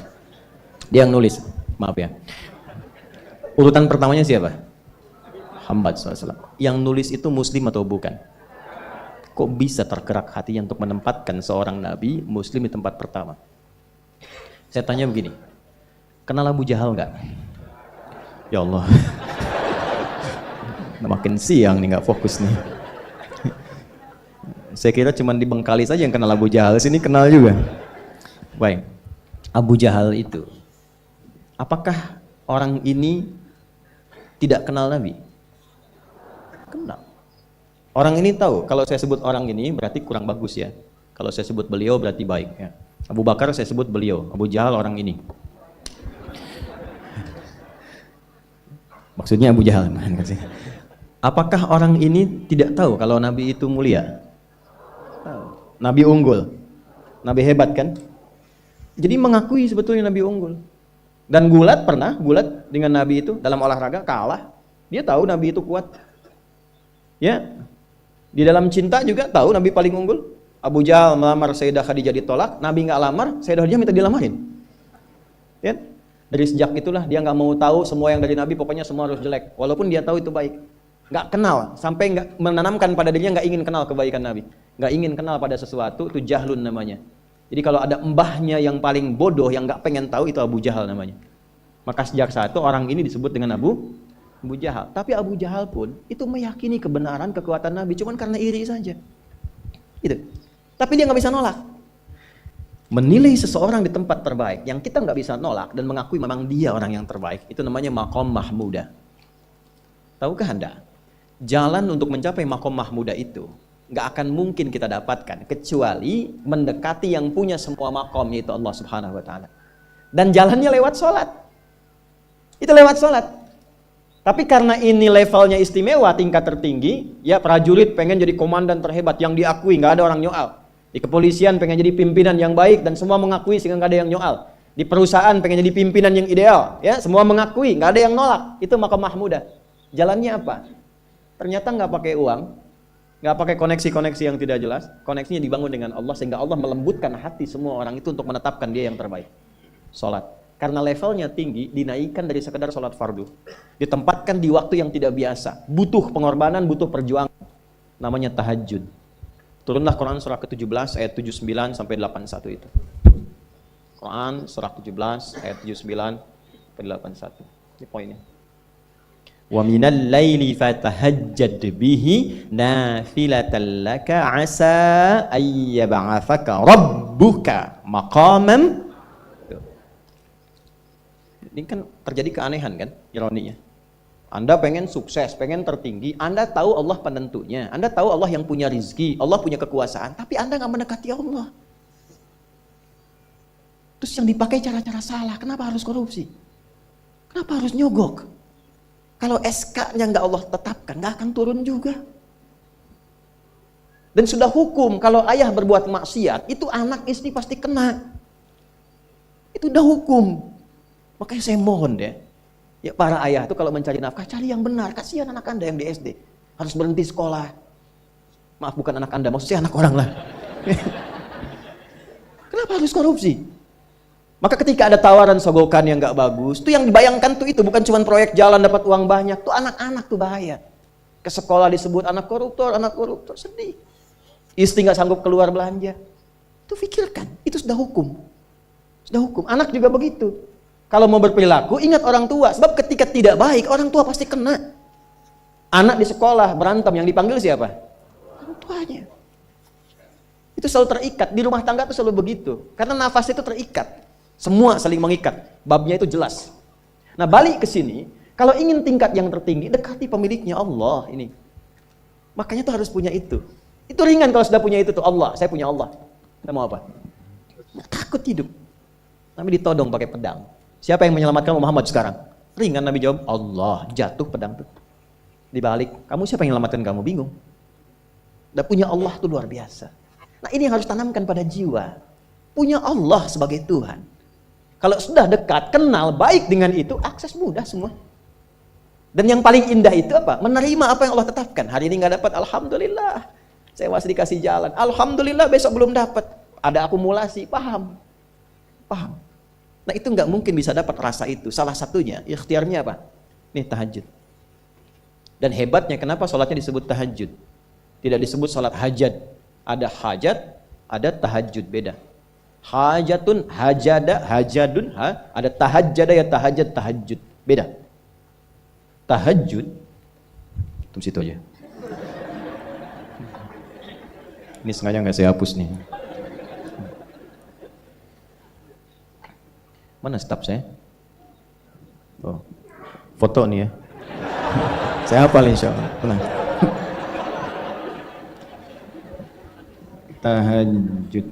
Dia yang nulis, maaf ya. Urutan pertamanya siapa? Muhammad SAW. Yang nulis itu muslim atau bukan? Kok bisa tergerak hatinya untuk menempatkan seorang nabi muslim di tempat pertama? Saya tanya begini, kenal Abu Jahal nggak? Ya Allah. Makin siang nih, nggak fokus nih. Saya kira cuma di Bengkalis aja yang kenal Abu Jahal, sini kenal juga. Baik. Abu Jahal itu, apakah orang ini tidak kenal Nabi? Kenal. Orang ini tahu, kalau saya sebut orang ini berarti kurang bagus ya. Kalau saya sebut beliau berarti baik ya. Abu Bakar saya sebut beliau, Abu Jahal orang ini. Maksudnya Abu Jahal. Apakah orang ini tidak tahu kalau Nabi itu mulia? Tahu. Nabi unggul. Nabi hebat kan? Jadi mengakui sebetulnya Nabi unggul. Dan gulat dengan Nabi itu dalam olahraga kalah. Dia tahu Nabi itu kuat. Ya. Di dalam cinta juga tahu Nabi paling unggul. Abu Jahal melamar Sayyidah Khadijah ditolak, Nabi nggak lamar, Sayyidah Khadijah minta dilamarin. Ya. Dari sejak itulah dia nggak mau tahu semua yang dari Nabi, pokoknya semua harus jelek. Walaupun dia tahu itu baik. Nggak kenal, sampai nggak menanamkan pada dirinya nggak ingin kenal kebaikan Nabi. Nggak ingin kenal pada sesuatu, itu jahlun namanya. Jadi kalau ada mbahnya yang paling bodoh yang nggak pengen tahu, itu Abu Jahal namanya. Maka sejak saat itu orang ini disebut dengan Abu Jahal. Tapi Abu Jahal pun itu meyakini kebenaran kekuatan Nabi, cuman karena iri saja. Gitu. Tapi dia nggak bisa nolak. Menilai seseorang di tempat terbaik yang kita nggak bisa nolak dan mengakui memang dia orang yang terbaik, itu namanya maqam mahmudah. Tahukah Anda? Jalan untuk mencapai maqam mahmudah itu nggak akan mungkin kita dapatkan kecuali mendekati yang punya semua maqam, yaitu Allah Subhanahu wa taala. Dan jalannya lewat sholat. Itu lewat sholat. Tapi karena ini levelnya istimewa, tingkat tertinggi, ya prajurit pengen jadi komandan terhebat yang diakui, nggak ada orang nyoal. Di kepolisian pengen jadi pimpinan yang baik dan semua mengakui sehingga nggak ada yang nyoal. Di perusahaan pengen jadi pimpinan yang ideal, ya semua mengakui, nggak ada yang nolak. Itu maqam mahmudah. Jalannya apa? Ternyata nggak pakai uang, nggak pakai koneksi-koneksi yang tidak jelas. Koneksinya dibangun dengan Allah sehingga Allah melembutkan hati semua orang itu untuk menetapkan dia yang terbaik. Sholat. Karena levelnya tinggi, dinaikkan dari sekedar sholat fardu. Ditempatkan di waktu yang tidak biasa. Butuh pengorbanan, butuh perjuangan. Namanya tahajud. Turunlah Quran surah ke-17 ayat 79 sampai 81 itu. Quran surah 17 ayat 79 sampai 81. Ini poinnya. Wa minal laili fatahajjad bihi nafilatan laka asa ayyab'atsaka rabbuka maqaman. Ini kan terjadi keanehan kan, ironinya. Anda pengen sukses, pengen tertinggi, Anda tahu Allah penentunya, Anda tahu Allah yang punya rizki, Allah punya kekuasaan, tapi Anda nggak mendekati Allah. Terus yang dipakai cara-cara salah, kenapa harus korupsi? Kenapa harus nyogok? Kalau SK-nya nggak Allah tetapkan, nggak akan turun juga. Dan sudah hukum, kalau ayah berbuat maksiat, itu anak istri pasti kena. Itu udah hukum. Makanya saya mohon deh, ya para ayah itu kalau mencari nafkah, cari yang benar. Kasihan anak Anda yang di SD, harus berhenti sekolah. Maaf, bukan anak Anda, maksudnya anak orang lah. Kenapa harus korupsi? Maka ketika ada tawaran sogokan yang gak bagus, tuh yang dibayangkan tuh itu bukan cuma proyek jalan dapat uang banyak, tuh anak-anak tuh bahaya. Ke sekolah disebut anak koruptor, sedih. Istri gak sanggup keluar belanja. Itu pikirkan, itu sudah hukum. Sudah hukum, anak juga begitu. Kalau mau berperilaku, ingat orang tua. Sebab ketika tidak baik, orang tua pasti kena. Anak di sekolah berantem, yang dipanggil siapa? Orang tuanya. Itu selalu terikat. Di rumah tangga itu selalu begitu. Karena nafas itu terikat. Semua saling mengikat. Babnya itu jelas. Nah, balik ke sini. Kalau ingin tingkat yang tertinggi, dekati pemiliknya Allah ini. Makanya tuh harus punya itu. Itu ringan kalau sudah punya itu tuh Allah. Saya punya Allah. Kita mau apa? Takut hidup. Tapi ditodong pakai pedang. Siapa yang menyelamatkan Muhammad sekarang? Ringan Nabi jawab, Allah. Jatuh pedang tuh. Dibalik, kamu siapa yang menyelamatkan kamu? Bingung. Dan punya Allah tuh luar biasa. Nah ini yang harus tanamkan pada jiwa. Punya Allah sebagai Tuhan. Kalau sudah dekat, kenal, baik dengan itu, akses mudah semua. Dan yang paling indah itu apa? Menerima apa yang Allah tetapkan. Hari ini nggak dapat, alhamdulillah. Saya masih dikasih jalan. Alhamdulillah besok belum dapat. Ada akumulasi, paham. Nah itu nggak mungkin bisa dapat rasa itu. Salah satunya, ikhtiarnya apa? Nih tahajud. Dan hebatnya kenapa sholatnya disebut tahajud? Tidak disebut sholat hajat. Ada hajat, ada tahajud, beda. Hajatun, hajada, hajadun, ada tahajjada ya tahajat, tahajud, beda. Tahajud, tunggu situ aja. Ini sengaja nggak saya hapus nih. Mana staf saya? Oh, foto nih ya. Saya hafal insya Allah. Tenang. Tahajud.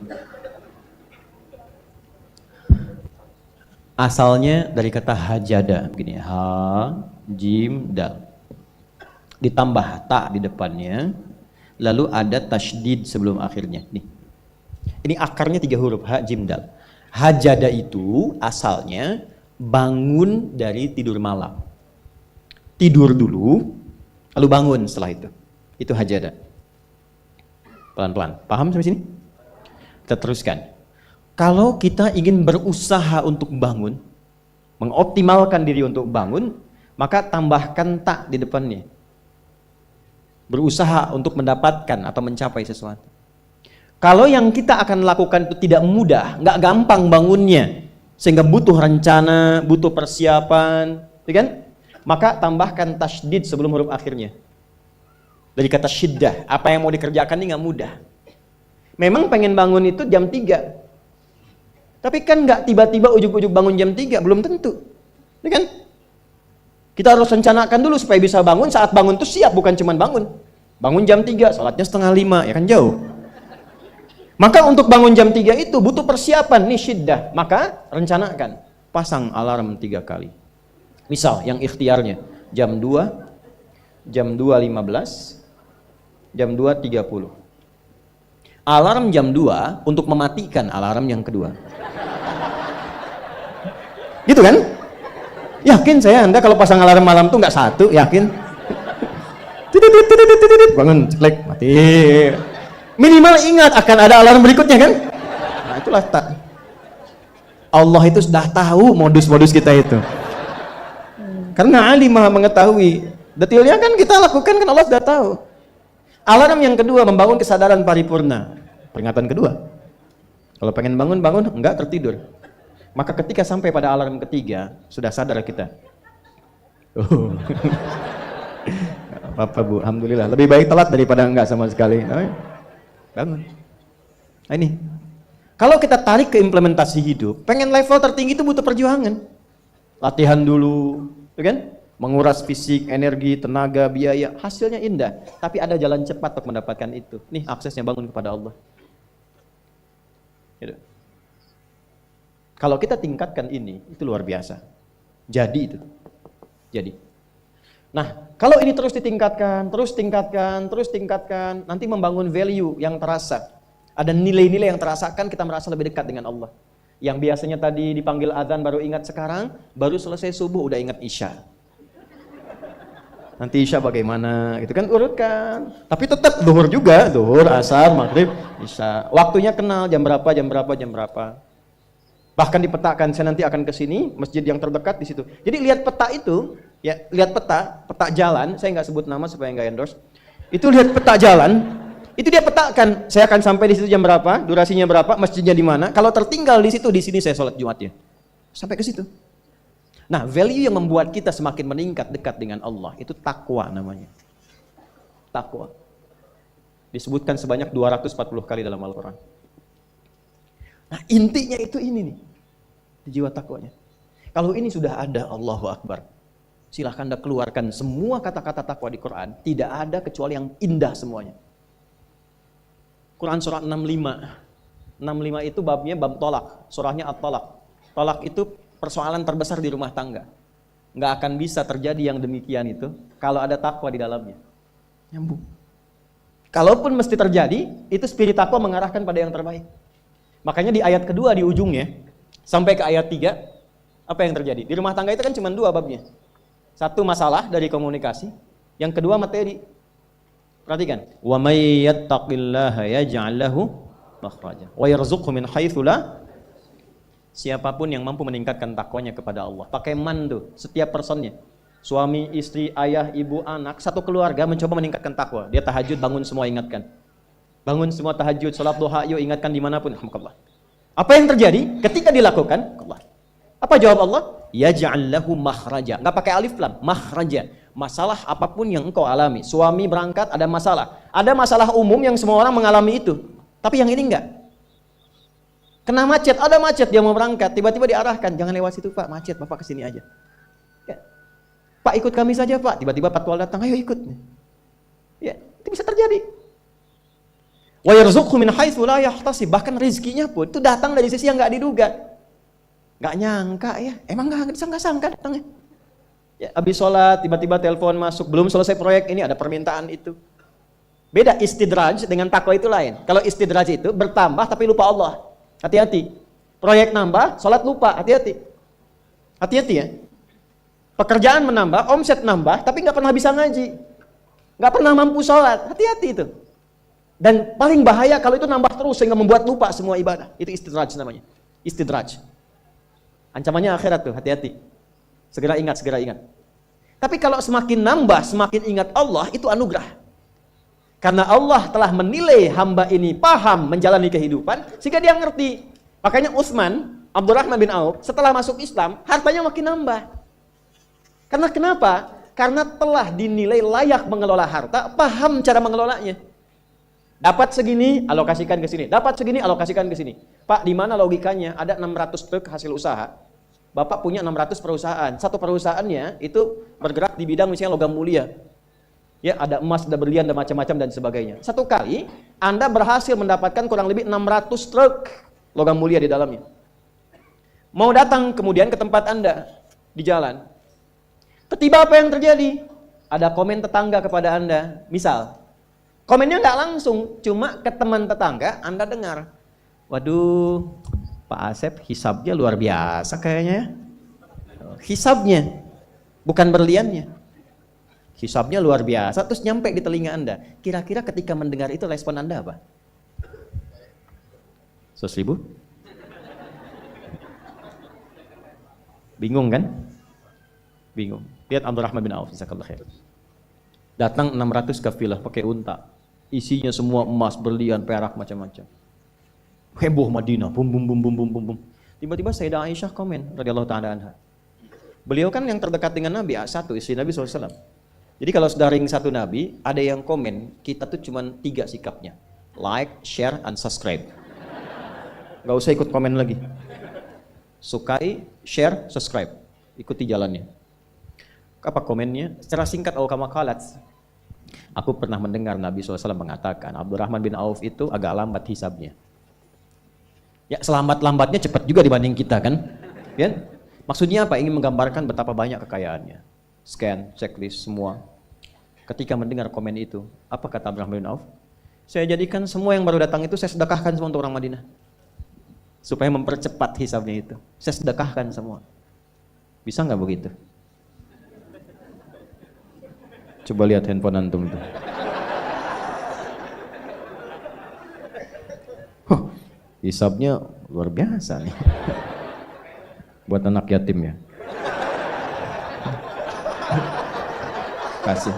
Asalnya dari kata hajada, begini, ha, jim, dal. Ditambah ta di depannya, lalu ada tasydid sebelum akhirnya. Nih. Ini akarnya 3 huruf, ha, jim, dal. Hajada itu asalnya bangun dari tidur malam. Tidur dulu, lalu bangun setelah itu. Itu hajada. Pelan-pelan. Paham sampai sini? Kita teruskan. Kalau kita ingin berusaha untuk bangun, mengoptimalkan diri untuk bangun, maka tambahkan tak di depannya. Berusaha untuk mendapatkan atau mencapai sesuatu. Kalau yang kita akan lakukan itu tidak mudah, nggak gampang bangunnya, sehingga butuh rencana, butuh persiapan, ya kan? Maka tambahkan tasydid sebelum huruf akhirnya. Dari kata syiddah, apa yang mau dikerjakan ini nggak mudah. Memang pengen bangun itu jam 3. Tapi kan nggak tiba-tiba ujuk-ujuk bangun jam 3, belum tentu. Ya kan? Kita harus rencanakan dulu supaya bisa bangun, saat bangun itu siap, bukan cuma bangun. Bangun jam 3, sholatnya 4:30, ya kan jauh. Maka untuk bangun jam 3 itu butuh persiapan, nih syiddah. Maka rencanakan, pasang alarm 3 kali. Misal yang ikhtiarnya jam 2, jam 2.15, jam 2.30. Alarm jam 2 untuk mematikan alarm yang kedua. Gitu kan? Yakin saya Anda kalau pasang alarm malam tuh nggak satu, yakin? Bangun, ceklek, mati. Minimal ingat akan ada alarm berikutnya kan? Nah itulah tak. Allah itu sudah tahu modus-modus kita itu. Karena Ali Maha mengetahui. Detailnya kan kita lakukan kan Allah sudah tahu. Alarm yang kedua membangun kesadaran paripurna. Peringatan kedua. Kalau pengen bangun, enggak tertidur. Maka ketika sampai pada alarm ketiga, sudah sadar kita. Oh. Apa-apa Bu, alhamdulillah. Lebih baik telat daripada enggak sama sekali. Bangun. Nah ini. Kalau kita tarik ke implementasi hidup, pengen level tertinggi itu butuh perjuangan. Latihan dulu, ya kan? Menguras fisik, energi, tenaga, biaya, hasilnya indah. Tapi ada jalan cepat untuk mendapatkan itu. Nih aksesnya bangun kepada Allah. Gitu. Kalau kita tingkatkan ini, itu luar biasa. Jadi itu. Jadi. Nah, kalau ini terus ditingkatkan, terus tingkatkan, nanti membangun value yang terasa. Ada nilai-nilai yang terasakan, kita merasa lebih dekat dengan Allah. Yang biasanya tadi dipanggil azan baru ingat sekarang, baru selesai subuh udah ingat isya. Nanti isya bagaimana, gitu kan, urutkan. Tapi tetap zuhur juga, zuhur, asar, maghrib, isya. Waktunya kenal, jam berapa. Bahkan dipetakan, saya nanti akan ke sini, masjid yang terdekat di situ. Jadi lihat peta itu, ya lihat peta jalan, saya nggak sebut nama supaya nggak endorse. Itu lihat peta jalan, itu dia petakan, saya akan sampai di situ jam berapa, durasinya berapa, masjidnya di mana. Kalau tertinggal di situ, di sini saya sholat Jumatnya. Sampai ke situ. Nah, value yang membuat kita semakin meningkat dekat dengan Allah itu takwa namanya. Takwa. Disebutkan sebanyak 240 kali dalam Al-Quran. Nah, intinya itu ini nih. Jiwa takwanya. Kalau ini sudah ada, Allahu Akbar. Silahkan Anda keluarkan semua kata-kata takwa di Quran. Tidak ada kecuali yang indah semuanya. Quran surah 65. 65 itu babnya bab tolak. Surahnya at-tolak. Tolak itu persoalan terbesar di rumah tangga. Nggak akan bisa terjadi yang demikian itu kalau ada takwa di dalamnya. Nyambung. Kalaupun mesti terjadi, itu spirit takwa mengarahkan pada yang terbaik. Makanya di ayat kedua di ujungnya, sampai ke ayat 3, apa yang terjadi? Di rumah tangga itu kan cuma 2 babnya. Satu masalah dari komunikasi, yang kedua materi. Perhatikan. Wa may yattaqillaha yaj'al lahu makhraja wa yarzuqhu min haitsu la. Siapapun yang mampu meningkatkan takwanya kepada Allah, pakai man tuh, setiap personnya, suami, istri, ayah, ibu, anak, satu keluarga mencoba meningkatkan takwa. Dia tahajud, bangun semua ingatkan, bangun semua tahajud, sholat duha, yuk ingatkan dimanapun. Alhamdulillah. Apa yang terjadi ketika dilakukan? Allah. Apa jawab Allah? Yaj'al lahu makhraja. Nggak pakai alif lam, makhraja. Masalah apapun yang engkau alami, suami berangkat ada masalah umum yang semua orang mengalami itu, tapi yang ini enggak. Kena macet, ada macet dia mau berangkat, tiba-tiba diarahkan, jangan lewat situ Pak, macet, Bapak kesini aja. Ya. Pak ikut kami saja Pak, tiba-tiba patwal datang, ayo ikut. Ya, itu bisa terjadi. Wa yarzuqhu min haitsu la yahtasib, bahkan rezekinya pun itu datang dari sisi yang enggak diduga. Enggak nyangka ya, emang enggak disangka-sangka datangnya. Ya, habis sholat tiba-tiba telepon masuk, belum selesai proyek ini ada permintaan itu. Beda istidraj dengan takwa itu lain. Kalau istidraj itu bertambah tapi lupa Allah. Hati-hati. Proyek nambah, sholat lupa, hati-hati. Hati-hati ya. Pekerjaan menambah, omset nambah, tapi nggak pernah bisa ngaji. Nggak pernah mampu sholat, hati-hati itu. Dan paling bahaya kalau itu nambah terus sehingga membuat lupa semua ibadah. Itu istidraj namanya. Istidraj. Ancamannya akhirat tuh, hati-hati. Segera ingat, segera ingat. Tapi kalau semakin nambah, semakin ingat Allah, itu anugerah. Karena Allah telah menilai hamba ini paham menjalani kehidupan, sehingga dia ngerti. Makanya Utsman, Abdurrahman bin Auf, setelah masuk Islam, hartanya makin nambah. Karena kenapa? Karena telah dinilai layak mengelola harta, paham cara mengelolanya. Dapat segini, alokasikan ke sini. Dapat segini, alokasikan ke sini. Pak, di mana logikanya? Ada 600 truk hasil usaha. Bapak punya 600 perusahaan. Satu perusahaannya itu bergerak di bidang misalnya logam mulia. Ya, ada emas, ada berlian, ada macam-macam dan sebagainya. Satu kali Anda berhasil mendapatkan kurang lebih 600 truk logam mulia di dalamnya. Mau datang kemudian ke tempat Anda di jalan. Tiba-tiba apa yang terjadi? Ada komen tetangga kepada Anda. Misal, komennya nggak langsung, cuma ke teman tetangga Anda dengar. Waduh, Pak Asep hisabnya luar biasa kayaknya. Hisabnya, bukan berliannya. Hisabnya luar biasa, terus nyampe di telinga Anda. Kira-kira ketika mendengar itu respon Anda apa? 100.000? Bingung kan? Bingung. Lihat Abdurrahman bin Auf, jazakallahu khair. Datang 600 kafilah pakai unta. Isinya semua emas, berlian, perak, macam-macam. Heboh Madinah, bum bum bum bum bum bum bum. Tiba-tiba Sayyidah Aisyah komen radhiyallahu ta'ala anha. Beliau kan yang terdekat dengan Nabi, satu istri Nabi SAW. Jadi kalau sudah ring satu Nabi, ada yang komen, kita tuh cuma 3 sikapnya. Like, share, and subscribe. Gak usah ikut komen lagi. Sukai, share, subscribe. Ikuti jalannya. Apa komennya? Secara singkat, al-kamakalat. Aku pernah mendengar Nabi SAW mengatakan, Abdurrahman bin Auf itu agak lambat hisabnya. Ya, selambat-lambatnya cepat juga dibanding kita kan? Ya? Maksudnya apa? Ingin menggambarkan betapa banyak kekayaannya. Scan, checklist, semua. Ketika mendengar komen itu, apa kata Abdurrahman bin Auf? Saya jadikan semua yang baru datang itu saya sedekahkan semua untuk orang Madinah. Supaya mempercepat hisabnya itu. Saya sedekahkan semua. Bisa nggak begitu? Coba lihat handphone antum itu. Hisabnya luar biasa nih. Buat anak yatim ya. Kasih.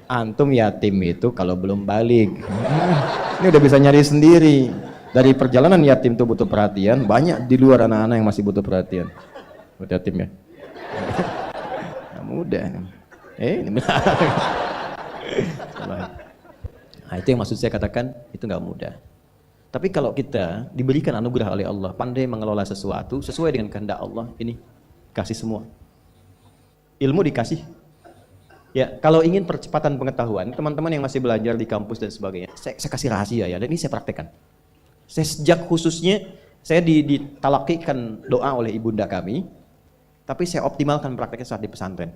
Antum yatim itu kalau belum balik. Ini udah bisa nyari sendiri. Dari perjalanan yatim tuh butuh perhatian, banyak di luar anak-anak yang masih butuh perhatian. Buat yatim ya. Nah, mudah. Ini benar. Nah, itu yang maksud saya katakan, itu nggak mudah. Tapi kalau kita diberikan anugerah oleh Allah, pandai mengelola sesuatu sesuai dengan kehendak Allah, ini kasih semua. Ilmu dikasih. Ya, kalau ingin percepatan pengetahuan, teman-teman yang masih belajar di kampus dan sebagainya, saya kasih rahasia ya, dan ini saya praktekkan. Saya sejak khususnya, saya ditalakikan doa oleh ibunda kami, tapi saya optimalkan prakteknya saat di pesantren.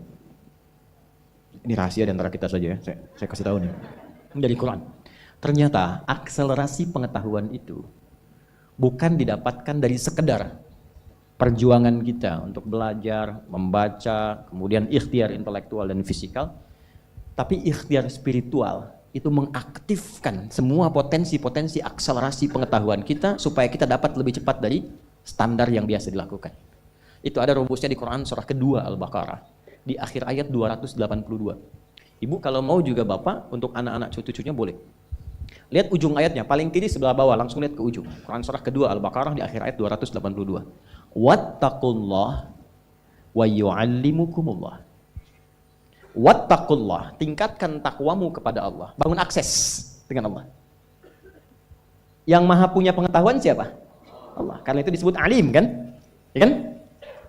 Ini rahasia di antara kita saja ya, saya kasih tahu nih. Dari Quran. Ternyata akselerasi pengetahuan itu bukan didapatkan dari sekedar perjuangan kita untuk belajar, membaca, kemudian ikhtiar intelektual dan fisikal, tapi ikhtiar spiritual itu mengaktifkan semua potensi-potensi akselerasi pengetahuan kita supaya kita dapat lebih cepat dari standar yang biasa dilakukan. Itu ada rumusnya di Quran surah kedua Al-Baqarah di akhir ayat 282. Ibu kalau mau juga bapak untuk anak-anak cucu-cucunya boleh. Lihat ujung ayatnya, paling kiri sebelah bawah, langsung lihat ke ujung. Quran surah kedua Al-Baqarah di akhir ayat 282. Wattaqullah wa yu'allimukumullah. Wattaqullah, tingkatkan takwamu kepada Allah. Bangun akses. dengan Allah. Yang maha punya pengetahuan siapa? Allah. Karena itu disebut alim kan? Ya kan?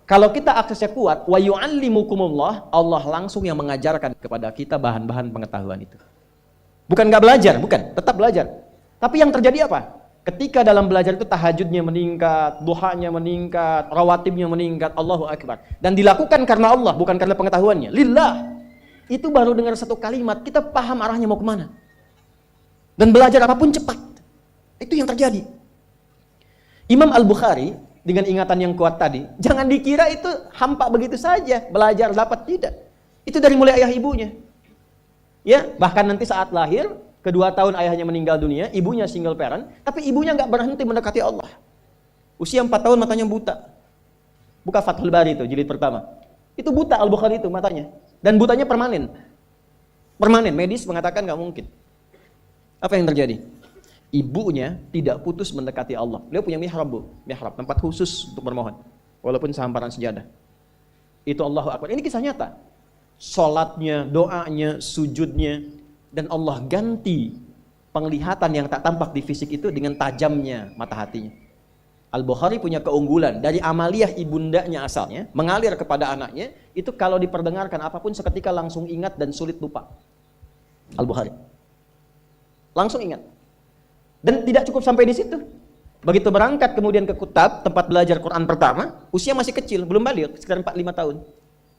Kalau kita aksesnya kuat, wa yu'allimukumullah, Allah langsung yang mengajarkan kepada kita bahan-bahan pengetahuan itu. Bukan nggak belajar, bukan, tetap belajar. Tapi yang terjadi apa? Ketika dalam belajar itu tahajudnya meningkat, duhanya meningkat, rawatibnya meningkat, Allahu Akbar. Dan dilakukan karena Allah, bukan karena pengetahuannya. Lillah. Itu baru dengar satu kalimat, kita paham arahnya mau kemana. Dan belajar apapun cepat. Itu yang terjadi. Imam Al-Bukhari, dengan ingatan yang kuat tadi, jangan dikira itu hampa begitu saja, belajar dapat, tidak. Itu dari mulai ayah ibunya. Ya, bahkan nanti saat lahir, kedua tahun ayahnya meninggal dunia, ibunya single parent, tapi ibunya nggak berhenti mendekati Allah. Usia 4 tahun matanya buta. Buka Fathul Bari itu, jilid pertama. Itu buta Al-Bukhari itu matanya. Dan butanya permanen. Permanen, medis mengatakan nggak mungkin. Apa yang terjadi? Ibunya tidak putus mendekati Allah. Beliau punya mihrab, tempat khusus untuk bermohon. Walaupun sehamparan sejadah. Itu Allahu Akbar. Ini kisah nyata. Salatnya, doanya, sujudnya, dan Allah ganti penglihatan yang tak tampak di fisik itu dengan tajamnya mata hatinya. Al-Bukhari punya keunggulan dari amaliyah ibundanya asalnya, mengalir kepada anaknya, itu kalau diperdengarkan apapun seketika langsung ingat dan sulit lupa. Al-Bukhari. Langsung ingat. Dan tidak cukup sampai di situ. Begitu berangkat kemudian ke Kutab, tempat belajar Quran pertama, usia masih kecil, belum balik, sekitar 4-5 tahun.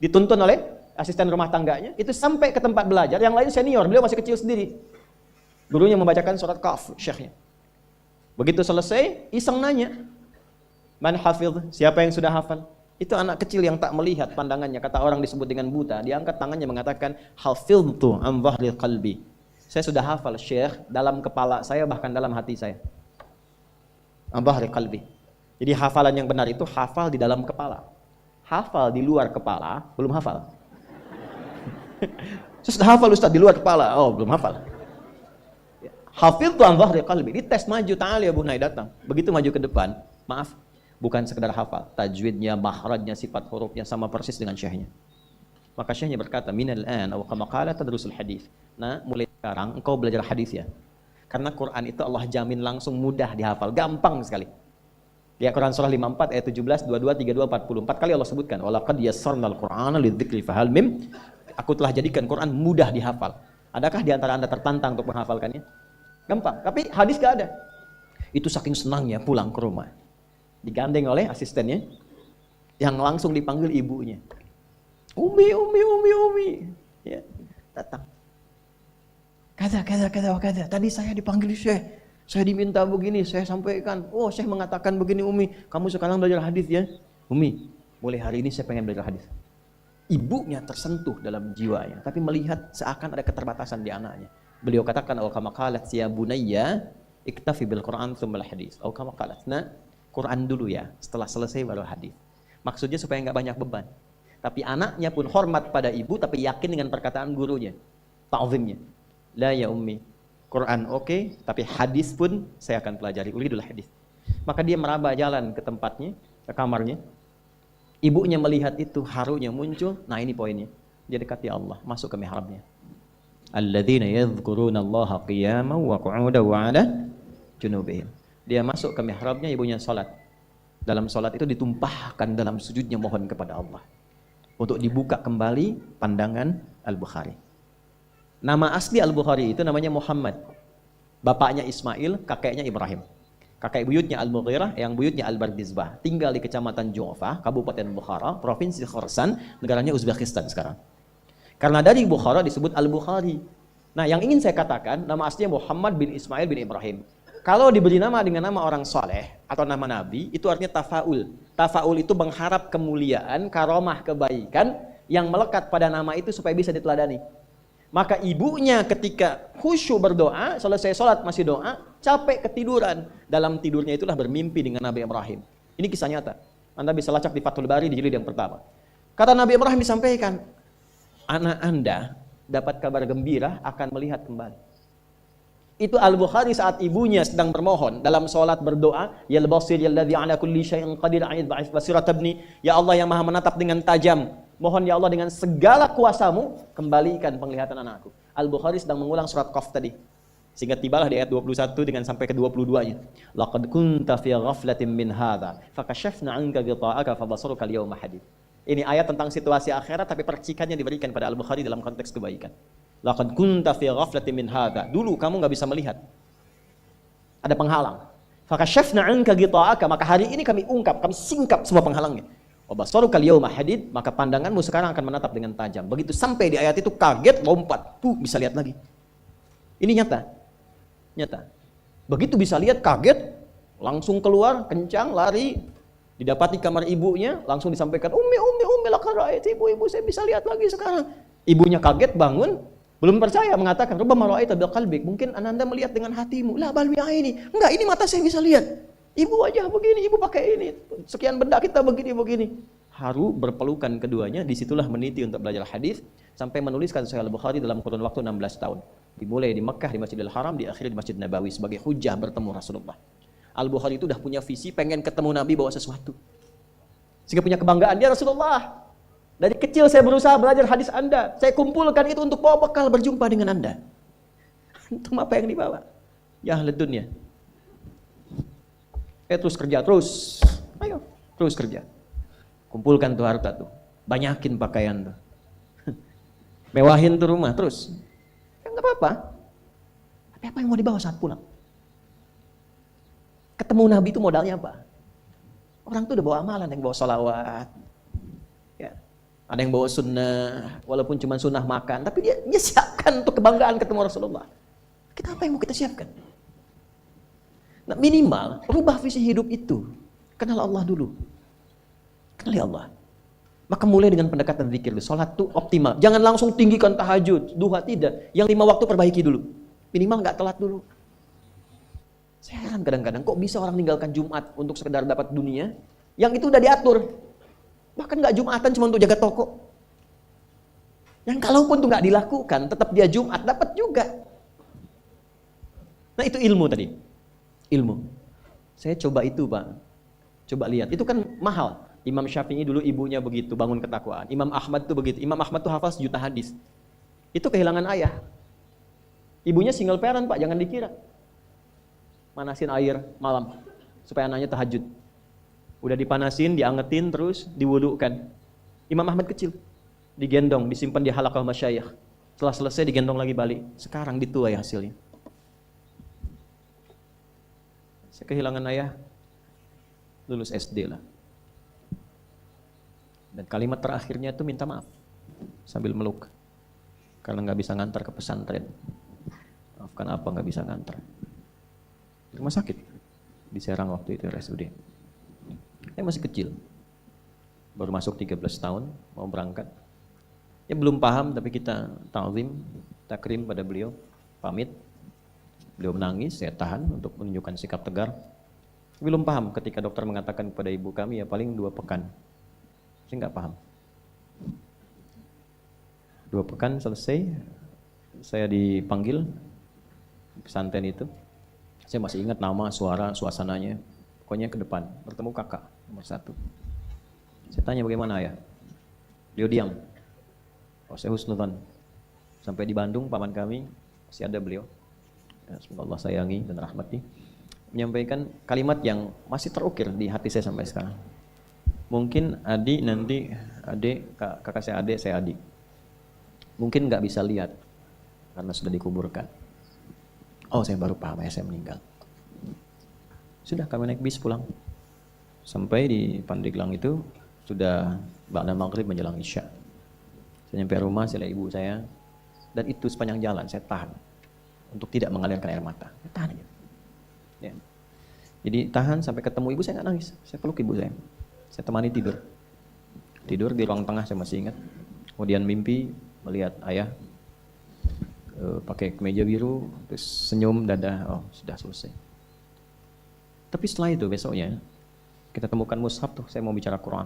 Dituntun oleh asisten rumah tangganya, itu sampai ke tempat belajar, yang lain senior, beliau masih kecil sendiri. Gurunya membacakan surat Kahf, syekhnya. Begitu selesai, iseng nanya, man hafidh, siapa yang sudah hafal? Itu anak kecil yang tak melihat pandangannya, kata orang disebut dengan buta, dia angkat tangannya mengatakan, hafidhtu an dhahril qalbi. Saya sudah hafal, Syekh, dalam kepala saya, bahkan dalam hati saya. An dhahril qalbi. Jadi hafalan yang benar itu hafal di dalam kepala. Hafal di luar kepala, belum hafal. Saya sudah hafal Ustaz, di luar kepala, oh belum hafal. Hafidhtu an dhahril qalbi. Di tes maju, ta'ala ya Bunai datang. Begitu maju ke depan, maaf, bukan sekedar hafal, tajwidnya, mahrajnya, sifat hurufnya sama persis dengan syekhnya. Maka syekhnya berkata, minal an aw kama qala tadrusul hadis. Nah, mulai sekarang engkau belajar hadis ya. Karena Quran itu Allah jamin langsung mudah dihafal, gampang sekali. Ya, Quran surah 54 ayat 17, 22, 32, 44 kali Allah sebutkan, walaqad yassarnal Qur'ana lidzikri fahal mim. Aku telah jadikan Quran mudah dihafal. Adakah di antara Anda tertantang untuk menghafalkannya? Gampang, tapi hadis gak ada. Itu saking senangnya pulang ke rumah. Digandeng oleh asistennya yang langsung dipanggil ibunya. Umi. Ya, datang. Kata. Tadi saya dipanggil Syekh. Saya diminta begini, saya sampaikan. Oh, Syekh mengatakan begini, Umi. Kamu sekarang belajar hadis ya? Umi, mulai hari ini saya pengen belajar hadis. Ibunya tersentuh dalam jiwanya, tapi melihat seakan ada keterbatasan di anaknya. Beliau katakan, "Aw kama qalat ya bunayya, iktafi bil Qur'an tsumma al hadis." Aw kama qalat, nah, Quran dulu ya, setelah selesai baru hadis. Maksudnya supaya enggak banyak beban. Tapi anaknya pun hormat pada ibu, tapi yakin dengan perkataan gurunya, ta'zimnya. La ya ummi, Quran oke, tapi hadis pun saya akan pelajari. Uridul hadis. Maka dia meraba jalan ke tempatnya, ke kamarnya. Ibunya melihat itu, harunya muncul. Nah, ini poinnya. Dia dekati Allah, masuk ke mihrabnya. Alladzina yadhkuruna Allaha qiyaman wa qu'udan wa 'ala junubihim. Dia masuk ke mihrabnya, ibunya salat. Dalam salat itu ditumpahkan dalam sujudnya mohon kepada Allah untuk dibuka kembali pandangan Al-Bukhari. Nama asli Al-Bukhari itu namanya Muhammad. Bapaknya Ismail, kakeknya Ibrahim. Kakek buyutnya Al-Mughirah, yang buyutnya Al-Bardizbah. Tinggal di Kecamatan Ju'fah, Kabupaten Bukhara, Provinsi Khorasan, negaranya Uzbekistan sekarang. Karena dari Bukhara disebut Al-Bukhari. Nah, yang ingin saya katakan, nama aslinya Muhammad bin Ismail bin Ibrahim. Kalau diberi nama dengan nama orang soleh atau nama nabi, itu artinya tafaul. Tafaul itu mengharap kemuliaan, karomah, kebaikan yang melekat pada nama itu supaya bisa diteladani. Maka ibunya ketika khusyuk berdoa, selesai sholat masih doa, capek ketiduran. Dalam tidurnya itulah bermimpi dengan Nabi Ibrahim. Ini kisah nyata. Anda bisa lacak di Fathul Bari di jilid yang pertama. Kata Nabi Ibrahim disampaikan, anak Anda dapat kabar gembira akan melihat kembali. Itu Al-Bukhari saat ibunya sedang bermohon dalam sholat berdoa, ya al-basir alladzi ala kulli syai'in qadir a'id ba'is basirat ibni, ya Allah yang maha menatap dengan tajam. Mohon ya Allah dengan segala kuasamu, kembalikan penglihatan anakku. Al-Bukhari sedang mengulang surat Qaf tadi. Sehingga tibalah di ayat 21 dengan sampai ke 22-nya. Laqad kunta fi ghaflatin min hadza, fakashafna 'anka ghita'aka fabasaruka al-yawma hadid. Ini ayat tentang situasi akhirat tapi percikannya diberikan pada Al-Bukhari dalam konteks kebaikan. Laqad kunta fi ghaflatin min hadza. Dulu kamu enggak bisa melihat. Ada penghalang. Fakashafna 'anka ghita'aka, maka hari ini kami ungkap, kami singkap semua penghalangnya. Wabasaruka al-yawma hadid, maka pandanganmu sekarang akan menatap dengan tajam. Begitu sampai di ayat itu kaget, lompat, bisa lihat lagi. Ini nyata. Begitu bisa lihat, kaget, langsung keluar, kencang, lari, didapati kamar ibunya, langsung disampaikan, Umi, laqad ra'aiti, ibu, saya bisa lihat lagi sekarang. Ibunya kaget, bangun, belum percaya, mengatakan, rubbama ra'aita bil qalbik, mungkin Ananda melihat dengan hatimu. La bal bi'aini, enggak, ini mata saya bisa lihat. Ibu wajah begini, ibu pakai ini, sekian benda kita begini. Haru berpelukan keduanya, disitulah meniti untuk belajar hadis sampai menuliskan Sahih Al-Bukhari dalam kurun waktu 16 tahun. Dimulai di Mekah, di Masjidil Haram, diakhiri di Masjid Nabawi sebagai hujjah bertemu Rasulullah. Al-Bukhari itu udah punya visi, pengen ketemu Nabi bawa sesuatu. Sehingga punya kebanggaan, dia Rasulullah, dari kecil saya berusaha belajar hadis Anda, saya kumpulkan itu untuk bawa bekal berjumpa dengan Anda. Antum apa yang dibawa? Ya ahli dunia. Terus kerja, terus. Ayo, terus kerja. Kumpulkan tuh harta tuh. Banyakin pakaian tuh. Mewahin tuh rumah, terus. Ya enggak apa-apa. Tapi apa yang mau dibawa saat pulang? Ketemu Nabi itu modalnya apa? Orang tuh udah bawa amalan, ada yang bawa sholawat. Ya. Ada yang bawa sunnah, walaupun cuma sunnah makan. Tapi dia siapkan untuk kebanggaan ketemu Rasulullah. Kita apa yang mau kita siapkan? Nah, minimal rubah visi hidup itu. Kenal Allah dulu. Kenali Allah. Maka mulai dengan pendekatan zikir. Salat tuh optimal. Jangan langsung tinggikan tahajud, duha, tidak. Yang 5 waktu perbaiki dulu. Minimal nggak telat dulu. Saya heran kadang-kadang kok bisa orang meninggalkan Jumat untuk sekedar dapat dunia, yang itu udah diatur. Bahkan nggak Jumatan cuma untuk jaga toko. Yang kalaupun tuh nggak dilakukan, tetap dia Jumat dapat juga. Nah itu ilmu tadi. Ilmu. Saya coba itu, Pak. Coba lihat. Itu kan mahal. Imam Syafi'i dulu ibunya begitu, bangun ketakwaan. Imam Ahmad tuh begitu. Imam Ahmad tuh hafal 1 juta hadis. Itu kehilangan ayah. Ibunya single parent, Pak, jangan dikira. Manasin air malam supaya anaknya tahajud. Udah dipanasin, diangetin, terus diwudukan. Imam Ahmad kecil. Digendong, disimpan di halaqah masyayikh. Setelah selesai digendong lagi balik. Sekarang dituai hasilnya. Saya kehilangan ayah lulus SD lah. Dan kalimat terakhirnya itu minta maaf sambil meluk. Karena nggak bisa ngantar ke pesantren. Maafkan apa nggak bisa ngantar. Rumah sakit di Serang waktu itu RSUD. Saya masih kecil. Baru masuk 13 tahun, mau berangkat. Ya belum paham tapi kita ta'zim, takrim pada beliau, pamit. Beliau menangis, saya tahan untuk menunjukkan sikap tegar. Belum paham ketika dokter mengatakan kepada ibu kami ya paling 2 pekan. Saya nggak paham. 2 pekan selesai, saya dipanggil pesantren itu. Saya masih ingat nama, suara, suasananya. Pokoknya ke depan, bertemu kakak nomor 1. Saya tanya bagaimana ya? Beliau diam. Oh, saya husnudzon. Sampai di Bandung, paman kami, masih ada beliau. Semoga Allah sayangi dan rahmati, menyampaikan kalimat yang masih terukir di hati saya sampai sekarang. Mungkin adik nanti, adik, kakak saya adik, saya adik. Mungkin nggak bisa lihat karena sudah dikuburkan. Oh, saya baru paham ya, saya meninggal. Sudah kami naik bis pulang. Sampai di Pandeglang itu sudah ba'da maghrib menjelang isya. Saya nyampe rumah, saya lihat ibu saya, dan itu sepanjang jalan saya tahan untuk tidak mengalirkan air mata. Tahan aja. Ya. Jadi tahan sampai ketemu ibu, saya nggak nangis. Saya peluk ibu saya. Saya temani tidur. Tidur di ruang tengah, saya masih ingat. Kemudian mimpi melihat ayah pakai kemeja biru, terus senyum, dadah, oh sudah selesai. Tapi setelah itu besoknya kita temukan mushaf tuh, saya mau bicara Quran.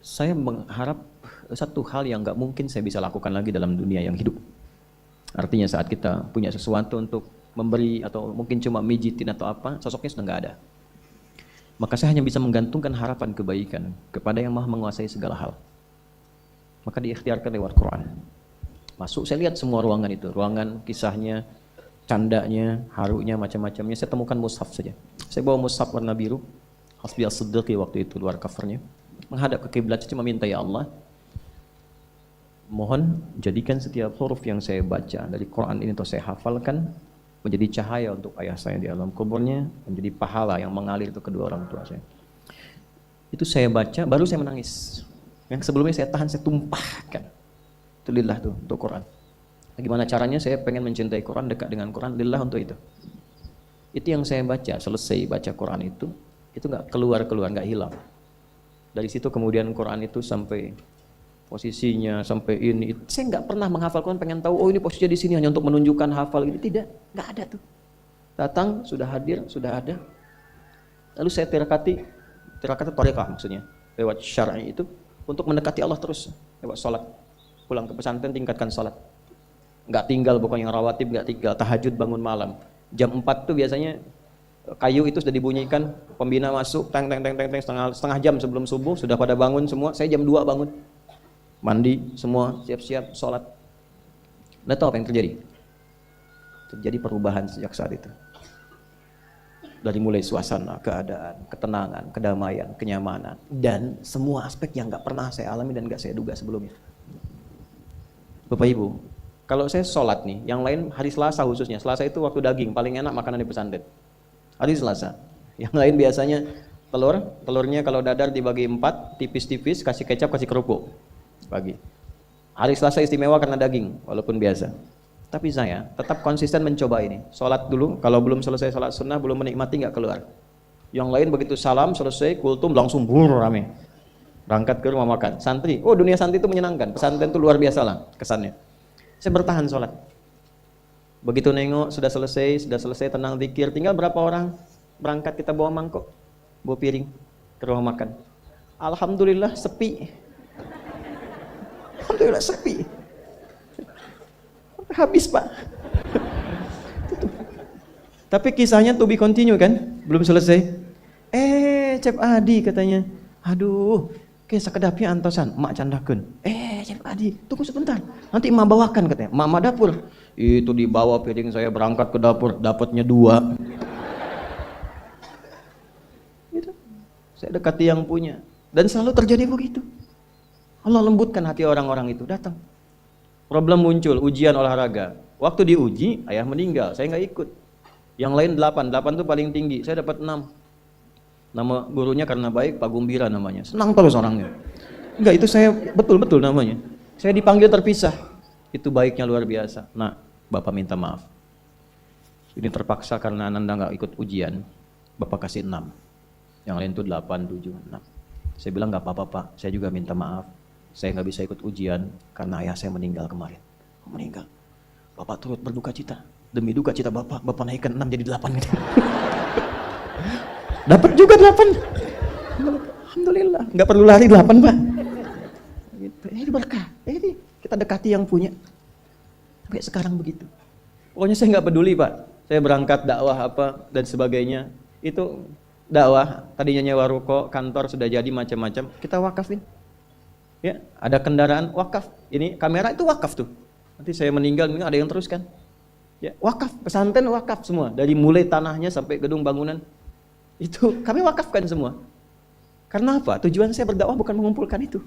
Saya mengharap satu hal yang nggak mungkin saya bisa lakukan lagi dalam dunia yang hidup. Artinya saat kita punya sesuatu untuk memberi atau mungkin cuma mijitin atau apa, sosoknya sudah nggak ada. Maka saya hanya bisa menggantungkan harapan kebaikan kepada yang Maha menguasai segala hal. Maka diikhtiarkan lewat Quran. Masuk, saya lihat semua ruangan itu, ruangan kisahnya, candanya, harunya, macam-macamnya. Saya temukan mushaf saja. Saya bawa mushaf warna biru, Hasbi As-Siddiqi waktu itu, luar covernya. Menghadap ke kiblat, saya cuma minta, ya Allah, mohon jadikan setiap huruf yang saya baca dari Quran ini atau saya hafalkan menjadi cahaya untuk ayah saya di alam kuburnya, menjadi pahala yang mengalir untuk kedua orang tua saya. Itu saya baca, baru saya menangis. Yang sebelumnya saya tahan, saya tumpahkan. Itu lillah tuh, untuk Quran. Bagaimana caranya saya pengen mencintai Quran, dekat dengan Quran, lillah untuk itu. Itu yang saya baca, selesai baca Quran itu nggak keluar-keluar, nggak hilang. Dari situ kemudian Quran itu sampai posisinya, sampai ini. Saya nggak pernah menghafal Quran, pengen tahu, oh ini posisinya di sini hanya untuk menunjukkan hafal ini. Tidak, nggak ada tuh. Datang, sudah hadir, sudah ada. Lalu saya tirakati thariqah maksudnya, lewat syar'i itu, untuk mendekati Allah terus, lewat sholat. Pulang ke pesantren tingkatkan sholat. Nggak tinggal pokoknya rawatib, nggak tinggal tahajud, bangun malam. Jam 4 tuh biasanya kayu itu sudah dibunyikan, pembina masuk, teng setengah jam sebelum subuh sudah pada bangun semua. Saya jam 2 bangun, mandi semua, siap-siap sholat. Nggak tahu apa yang terjadi. Terjadi perubahan sejak saat itu. Dari mulai suasana, keadaan, ketenangan, kedamaian, kenyamanan, dan semua aspek yang nggak pernah saya alami dan nggak saya duga sebelumnya. Bapak Ibu, kalau saya sholat nih, yang lain hari Selasa khususnya, Selasa itu waktu daging, paling enak makanan di pesantren. Hari Selasa. Yang lain biasanya telurnya kalau dadar dibagi 4, tipis-tipis, kasih kecap, kasih kerupuk. Pagi. Hari Selasa istimewa karena daging, walaupun biasa. Tapi saya tetap konsisten mencoba ini. Sholat dulu, kalau belum selesai sholat sunnah, belum menikmati, nggak keluar. Yang lain begitu salam, selesai, kultum, langsung rame. Berangkat ke rumah makan. Santri, oh dunia santri itu menyenangkan. Pesantren itu luar biasa lah kesannya. Saya bertahan sholat. Begitu nengok, sudah selesai, tenang zikir. Tinggal berapa orang berangkat, kita bawa mangkok, bawa piring ke rumah makan. Alhamdulillah sepi. Alhamdulillah sepi. Habis Pak. Tapi kisahnya to be continue kan? Belum selesai. Cep Adi katanya. Aduh, kayak sekedapnya antosan, mak candakeun. Cep Adi, tunggu sebentar. Nanti emak bawakan katanya. Mama dapur. Itu dibawa piring saya berangkat ke dapur, dapatnya 2. Gitu. Saya dekati yang punya. Dan selalu terjadi begitu. Allah lembutkan hati orang-orang itu, datang. Problem muncul, ujian olahraga. Waktu diuji, ayah meninggal, saya nggak ikut. Yang lain 8 itu paling tinggi, saya dapat 6. Nama gurunya karena baik, Pak Gumbira namanya. Senang terus orangnya. Enggak, itu saya betul-betul namanya. Saya dipanggil terpisah. Itu baiknya luar biasa. Nah, Bapak minta maaf. Ini terpaksa karena Ananda nggak ikut ujian. Bapak kasih 6. Yang lain itu 8, 7, 6. Saya bilang nggak apa-apa Pak, saya juga minta maaf. Saya nggak bisa ikut ujian karena ayah saya meninggal kemarin. Meninggal. Bapak turut berduka cita. Demi duka cita Bapak naikkan 6 jadi 8 gitu. Dapat juga 8. Alhamdulillah. Nggak perlu lari 8 Pak. Gitu. Ini berkah. Ini kita dekati yang punya. Sampai sekarang begitu. Pokoknya saya nggak peduli Pak. Saya berangkat dakwah apa dan sebagainya. Itu dakwah. Tadinya nyewa ruko, kantor sudah jadi macam-macam. Kita wakafin. Ya, ada kendaraan wakaf. Ini kamera itu wakaf tuh. Nanti saya meninggal ini ada yang teruskan. Ya, wakaf, pesantren wakaf semua. Dari mulai tanahnya sampai gedung bangunan. Itu kami wakafkan semua. Karena apa? Tujuan saya berdakwah bukan mengumpulkan itu.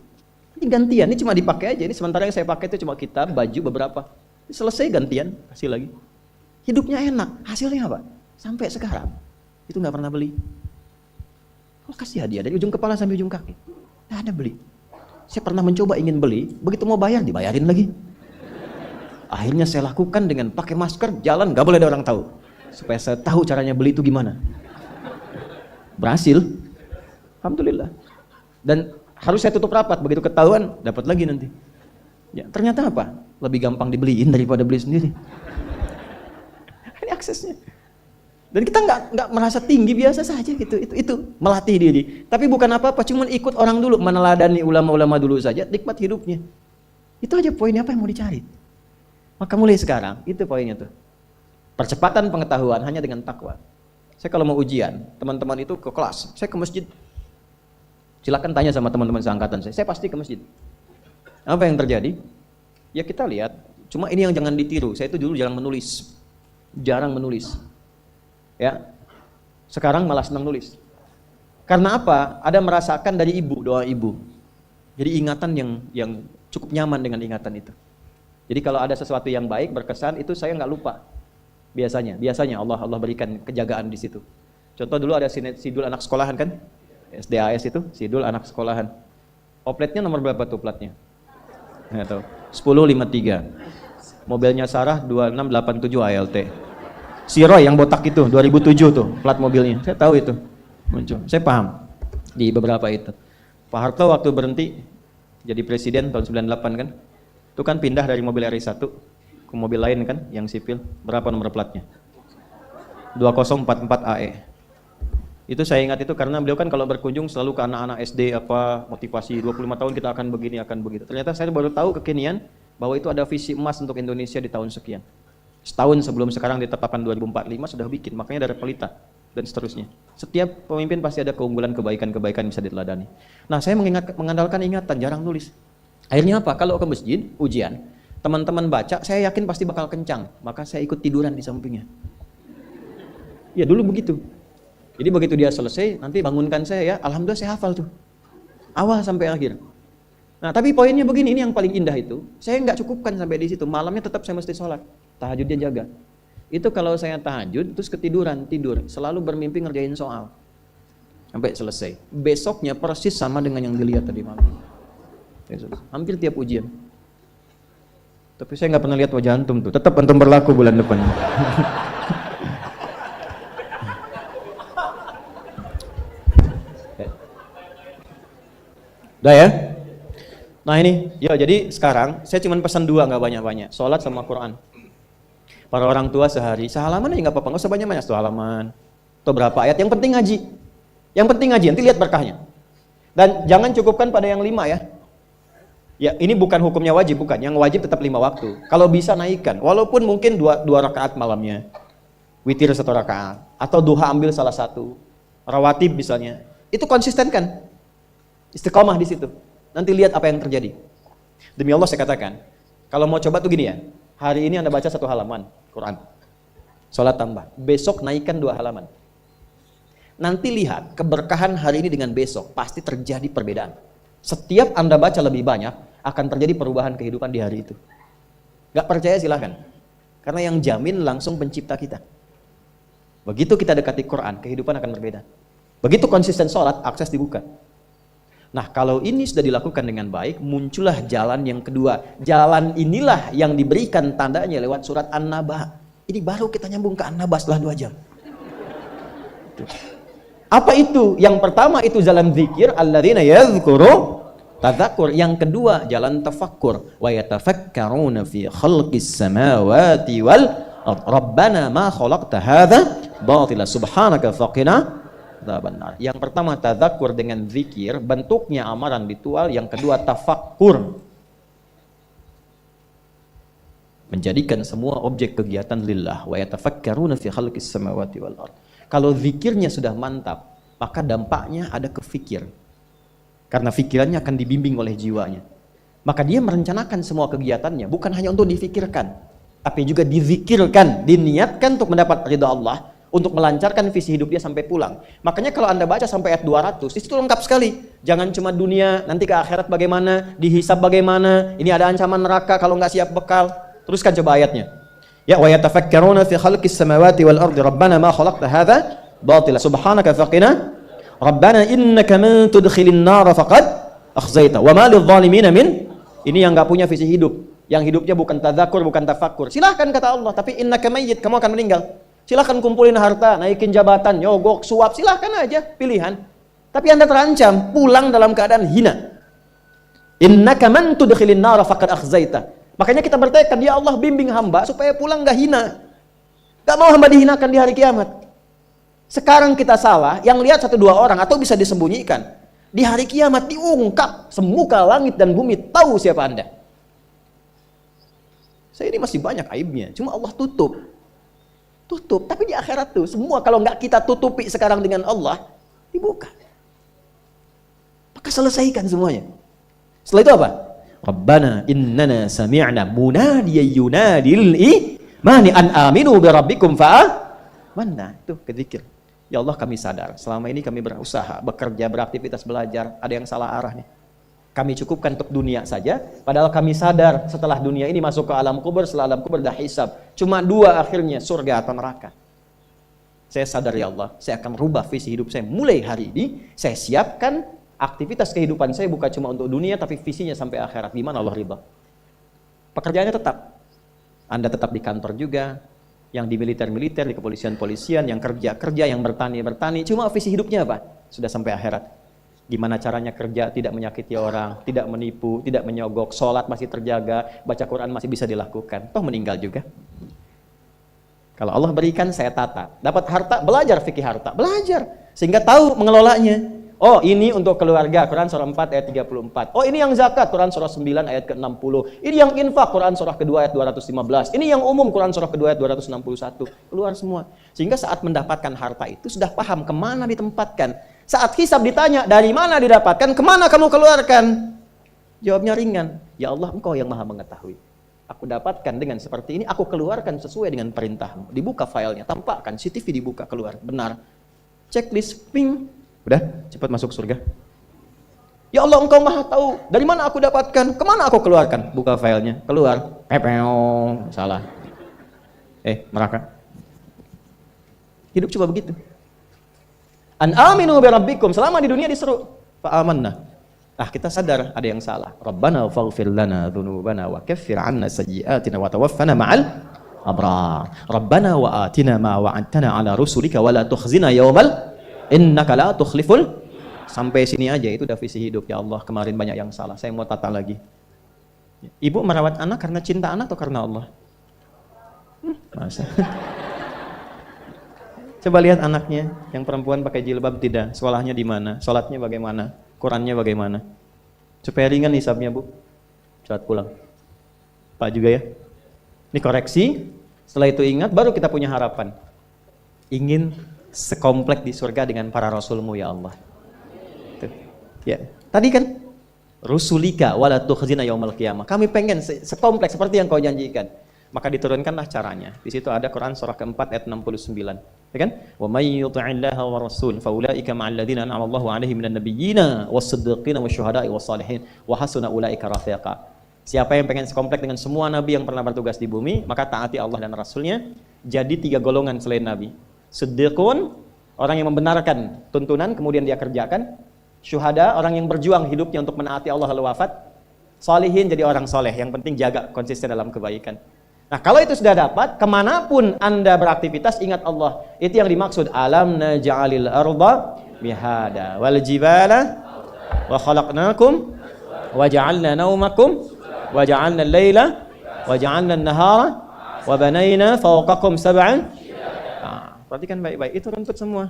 Ini gantian, ini cuma dipakai aja. Ini sementara yang saya pakai itu cuma kitab, baju beberapa. Selesai gantian, kasih lagi. Hidupnya enak. Hasilnya apa? Sampai sekarang itu nggak pernah beli. Oh, kasih hadiah dari ujung kepala sampai ujung kaki. Nggak ada beli. Saya pernah mencoba ingin beli, begitu mau bayar dibayarin lagi. Akhirnya saya lakukan dengan pakai masker, jalan nggak boleh ada orang tahu, supaya saya tahu caranya beli itu gimana. Berhasil, alhamdulillah. Dan harus saya tutup rapat, begitu ketahuan dapat lagi nanti. Ya, ternyata apa? Lebih gampang dibeliin daripada beli sendiri. Ini aksesnya. Dan kita nggak merasa tinggi, biasa saja gitu. Itu melatih diri. Tapi bukan apa-apa, cuma ikut orang dulu, meneladani ulama-ulama dulu saja, nikmat hidupnya. Itu aja poinnya, apa yang mau dicari. Maka mulai sekarang, itu poinnya tuh. Percepatan pengetahuan hanya dengan takwa. Saya kalau mau ujian, teman-teman itu ke kelas, saya ke masjid. Silakan tanya sama teman-teman seangkatan saya pasti ke masjid. Apa yang terjadi? Ya kita lihat Cuma ini yang jangan ditiru. Saya itu dulu jarang menulis. Ya. Sekarang malah senang nulis. Karena apa? Ada merasakan dari ibu, doa ibu. Jadi ingatan yang cukup nyaman dengan ingatan itu. Jadi kalau ada sesuatu yang baik berkesan itu saya nggak lupa. Biasanya Allah berikan kejagaan di situ. Contoh dulu ada sidul anak sekolahan kan? SDAS itu, sidul anak sekolahan. Opletnya nomor berapa tuh platnya? Nggak tahu. 1053. Mobilnya Sarah 2687 ALT. Si Roy yang botak itu 2007 tuh plat mobilnya. Saya tahu itu. Muncul. Saya paham di beberapa itu. Pak Harto waktu berhenti jadi presiden tahun 98 kan? Itu kan pindah dari mobil RI1 ke mobil lain kan yang sipil. Berapa nomor platnya? 2044 AE. Itu saya ingat itu karena beliau kan kalau berkunjung selalu ke anak-anak SD apa motivasi 25 tahun kita akan begini akan begitu. Ternyata saya baru tahu kekinian bahwa itu ada visi emas untuk Indonesia di tahun sekian. Setahun sebelum sekarang ditetapkan 2045 sudah bikin, makanya dari pelita dan seterusnya. Setiap pemimpin pasti ada keunggulan kebaikan-kebaikan bisa diteladani. Nah, saya mengandalkan ingatan, jarang nulis. Akhirnya apa? Kalau ke masjid ujian, teman-teman baca, saya yakin pasti bakal kencang, maka saya ikut tiduran di sampingnya. Ya dulu begitu. Jadi begitu dia selesai, nanti bangunkan saya ya, alhamdulillah saya hafal tuh. Awal sampai akhir. Nah tapi poinnya begini, ini yang paling indah itu, saya nggak cukupkan sampai di situ, malamnya tetap saya mesti sholat, tahajudnya jaga. Itu kalau saya tahajud, terus ketiduran, tidur, selalu bermimpi ngerjain soal. Sampai selesai. Besoknya persis sama dengan yang dilihat tadi malam. Hampir tiap ujian. Tapi saya nggak pernah lihat wajah antum tuh, tetap antum berlaku bulan depan. Udah ya? Nah ini, ya jadi sekarang saya cuma pesan 2 nggak banyak-banyak, sholat sama Quran. Para orang tua sehari, sehalaman aja nggak apa-apa, nggak usah banyak-banyak, 1 halaman atau berapa ayat, yang penting ngaji. Yang penting ngaji, nanti lihat berkahnya. Dan jangan cukupkan pada yang 5 ya. Ya ini bukan hukumnya wajib, bukan. Yang wajib tetap 5 waktu. Kalau bisa naikkan, walaupun mungkin 2 rakaat malamnya, witir 1 rakaat, atau duha ambil salah satu, rawatib misalnya, itu konsisten kan? Istiqomah di situ. Nanti lihat apa yang terjadi. Demi Allah saya katakan, kalau mau coba tuh gini ya. Hari ini Anda baca 1 halaman Quran. Salat tambah. Besok naikkan 2 halaman. Nanti lihat keberkahan hari ini dengan besok pasti terjadi perbedaan. Setiap Anda baca lebih banyak akan terjadi perubahan kehidupan di hari itu. Gak percaya silahkan. Karena yang jamin langsung pencipta kita. Begitu kita dekati Quran, kehidupan akan berbeda. Begitu konsisten sholat, akses dibuka. Nah kalau ini sudah dilakukan dengan baik, muncullah jalan yang kedua. Jalan inilah yang diberikan tandanya lewat surat An-Naba. Ini baru kita nyambung ke An-Naba setelah 2 jam. Apa itu? Yang pertama itu jalan zikir, alladzina yadhkuru tadzakur. Yang kedua jalan tafakkur. Wa yatafakkaruna fi khalqis samawati wal ardh. Rabbana ma khalaqta hadza batila subhanaka faqina. Benar. Yang pertama tadzakur dengan zikir, bentuknya amaran ritual. Yang kedua tafakkur, menjadikan semua objek kegiatan lillah. Wa yatafakkaruna fi khalqis samawati wal ardh. Kalau zikirnya sudah mantap, maka dampaknya ada ke fikir. Karena fikirannya akan dibimbing oleh jiwanya. Maka dia merencanakan semua kegiatannya bukan hanya untuk difikirkan, tapi juga dizikirkan, diniatkan untuk mendapat ridha Allah, untuk melancarkan visi hidup dia sampai pulang. Makanya kalau Anda baca sampai ayat 200, itu lengkap sekali. Jangan cuma dunia, nanti ke akhirat bagaimana, dihisab bagaimana, ini ada ancaman neraka kalau nggak siap bekal. Teruskan coba ayatnya. Ya wa yatafakkaruna fi khalqis samawati wal ardi rabbana ma khalaqta hadza batila subhanaka faqina rabbana innaka man tudkhilin nar faqad akhzaita wa ma lidh-dhalimin min. Ini yang nggak punya visi hidup, yang hidupnya bukan tadzakur, bukan tafakkur. Silahkan kata Allah, tapi innaka mayyit, kamu akan meninggal. Silahkan kumpulin harta, naikin jabatan, nyogok, suap, silahkan aja, pilihan. Tapi Anda terancam, pulang dalam keadaan hina. Innaka man tudkhilin nar faqad akhzaita. Makanya kita bertekad, ya Allah bimbing hamba supaya pulang gak hina. Gak mau hamba dihinakan di hari kiamat. Sekarang kita salah, yang lihat 1-2 orang atau bisa disembunyikan. Di hari kiamat diungkap, semuka langit dan bumi tahu siapa Anda. Saya ini masih banyak aibnya, cuma Allah tutup. Tapi di akhirat tuh semua kalau nggak kita tutupi sekarang dengan Allah, dibuka. Maka selesaikan semuanya. Setelah itu apa? Rabbana innana sami'na munadiyan yunadil imani an aminu bi rabbikum mana itu kezikir. Ya Allah, kami sadar selama ini kami berusaha, bekerja, beraktivitas, belajar, ada yang salah arah nih. Kami cukupkan untuk dunia saja, padahal kami sadar setelah dunia ini masuk ke alam kubur, setelah alam kubur dah hisab. Cuma dua akhirnya, surga atau neraka. Saya sadar ya Allah, saya akan rubah visi hidup saya mulai hari ini. Saya siapkan aktivitas kehidupan saya bukan cuma untuk dunia, tapi visinya sampai akhirat. Gimana Allah ridha? Pekerjaannya tetap. Anda tetap di kantor juga, yang di militer-militer, di kepolisian-polisian, yang kerja-kerja, yang bertani-bertani. Cuma visi hidupnya apa? Sudah sampai akhirat. Gimana caranya kerja, tidak menyakiti orang, tidak menipu, tidak menyogok, sholat masih terjaga, baca Quran masih bisa dilakukan. Toh meninggal juga. Kalau Allah berikan, saya tata. Dapat harta, belajar fikih harta. Belajar. Sehingga tahu mengelolanya. Oh, ini untuk keluarga, Quran surah 4 ayat 34. Oh, ini yang zakat, Quran surah 9 ayat ke-60. Ini yang infak, Quran surah kedua ayat 215. Ini yang umum, Quran surah kedua ayat 261. Keluar semua. Sehingga saat mendapatkan harta itu, sudah paham kemana ditempatkan. Saat hisab ditanya, dari mana didapatkan, kemana kamu keluarkan? Jawabnya ringan. Ya Allah, Engkau yang maha mengetahui. Aku dapatkan dengan seperti ini, aku keluarkan sesuai dengan perintahmu. Dibuka filenya, tampakkan, CCTV dibuka, keluar. Benar. Checklist, ping. Udah, cepat masuk surga. Ya Allah, Engkau maha tahu. Dari mana aku dapatkan? Kemana aku keluarkan? Buka filenya, keluar. Pepeo, salah. Neraka. Hidup coba begitu. An aminu bi rabbikum. Selama di dunia diseru. Fa amanna. Kita sadar ada yang salah. Rabbana faghfir lana dzunubana wa kaffir 'anna sayyi'atina wa tawaffana ma'al abrar. Rabbana wa atina ma wa'adtana 'ala rusulika wa la tukhzina yaumal innaka la tukhliful. Sampai sini aja itu udah visi hidup. Ya Allah, kemarin banyak yang salah. Saya mau tata lagi. Ibu merawat anak karena cinta anak atau karena Allah? Masa? Coba lihat anaknya, yang perempuan pakai jilbab tidak, sekolahnya di mana, sholatnya bagaimana, Qurannya bagaimana. Supaya ringan hisabnya, Bu. Saat pulang. Pak juga ya. Ini koreksi, setelah itu ingat, baru kita punya harapan. Ingin sekomplek di surga dengan para rasulmu, ya Allah. Tuh. Ya. Tadi kan, rusulika wala tukhzina yaumal qiyamah. Kami pengen sekompleks seperti yang kau janjikan. Maka diturunkanlah caranya. Di situ ada Quran surah keempat ayat 69. Ya kan? Wa may yuti'illaha wa rasul fa ulaika ma'al ladzina an'ama Allahu 'alaihim minan nabiyyina was-siddiqina wasyuhada'i was-shalihin wa hasuna ulaika rafiqa. Siapa yang pengen sekomplek dengan semua nabi yang pernah bertugas di bumi, maka taati Allah dan Rasulnya. Jadi 3 golongan selain nabi. Siddiqun, orang yang membenarkan tuntunan kemudian dia kerjakan. Syuhada, orang yang berjuang hidupnya untuk menaati Allah lalu wafat. Shalihin, jadi orang soleh, yang penting jaga konsisten dalam kebaikan. Nah, kalau itu sudah dapat, kemanapun Anda beraktivitas, ingat Allah. Itu yang dimaksud. Alam naj'alil arda mihada wal jibala wa khalaqnakum wa ja'alna naumakum wa ja'alna al-laila wa ja'alna an-nahara wa banayna fawqakum sab'an. Perhatikan baik-baik, itu runtut semua.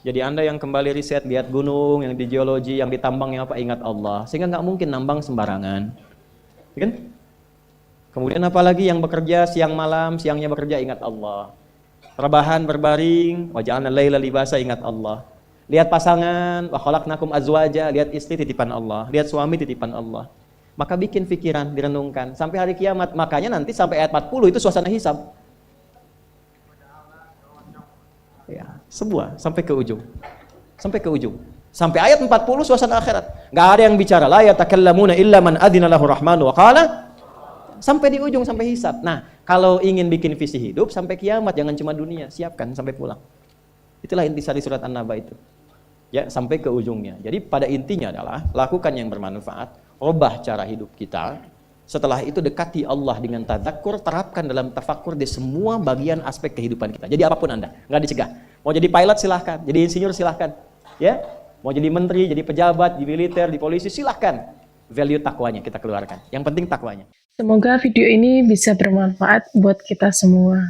Jadi Anda yang kembali riset, lihat gunung, yang di geologi, yang ditambang, yang apa, ingat Allah. Sehingga nggak mungkin nambang sembarangan. Ya kan? Kemudian apalagi yang bekerja siang malam, siangnya bekerja, ingat Allah. Rebahan berbaring, wa ja'alna laila libasa, ingat Allah. Lihat pasangan, wa khalaqnakum azwaja, lihat istri titipan Allah, lihat suami titipan Allah. Maka bikin pikiran, direnungkan sampai hari kiamat. Makanya nanti sampai ayat 40 itu suasana hisab. Ya, semua sampai ke ujung. Sampai ke ujung. Sampai ayat 40 suasana akhirat. Enggak ada yang bicara, la yatakallamuna illa man adzina lahu rahmanu wa qala. Sampai di ujung, sampai hisab. Nah, kalau ingin bikin visi hidup sampai kiamat, jangan cuma dunia, siapkan sampai pulang. Itulah intisari surat An-Naba itu. Ya, sampai ke ujungnya. Jadi pada intinya adalah lakukan yang bermanfaat, rubah cara hidup kita. Setelah itu dekati Allah dengan tadzakkur, terapkan dalam tafakkur di semua bagian aspek kehidupan kita. Jadi apapun Anda, nggak dicegah. Mau jadi pilot silahkan, jadi insinyur silahkan. Ya, mau jadi menteri, jadi pejabat, di militer, di polisi silahkan. Value takwanya kita keluarkan. Yang penting takwanya. Semoga video ini bisa bermanfaat buat kita semua.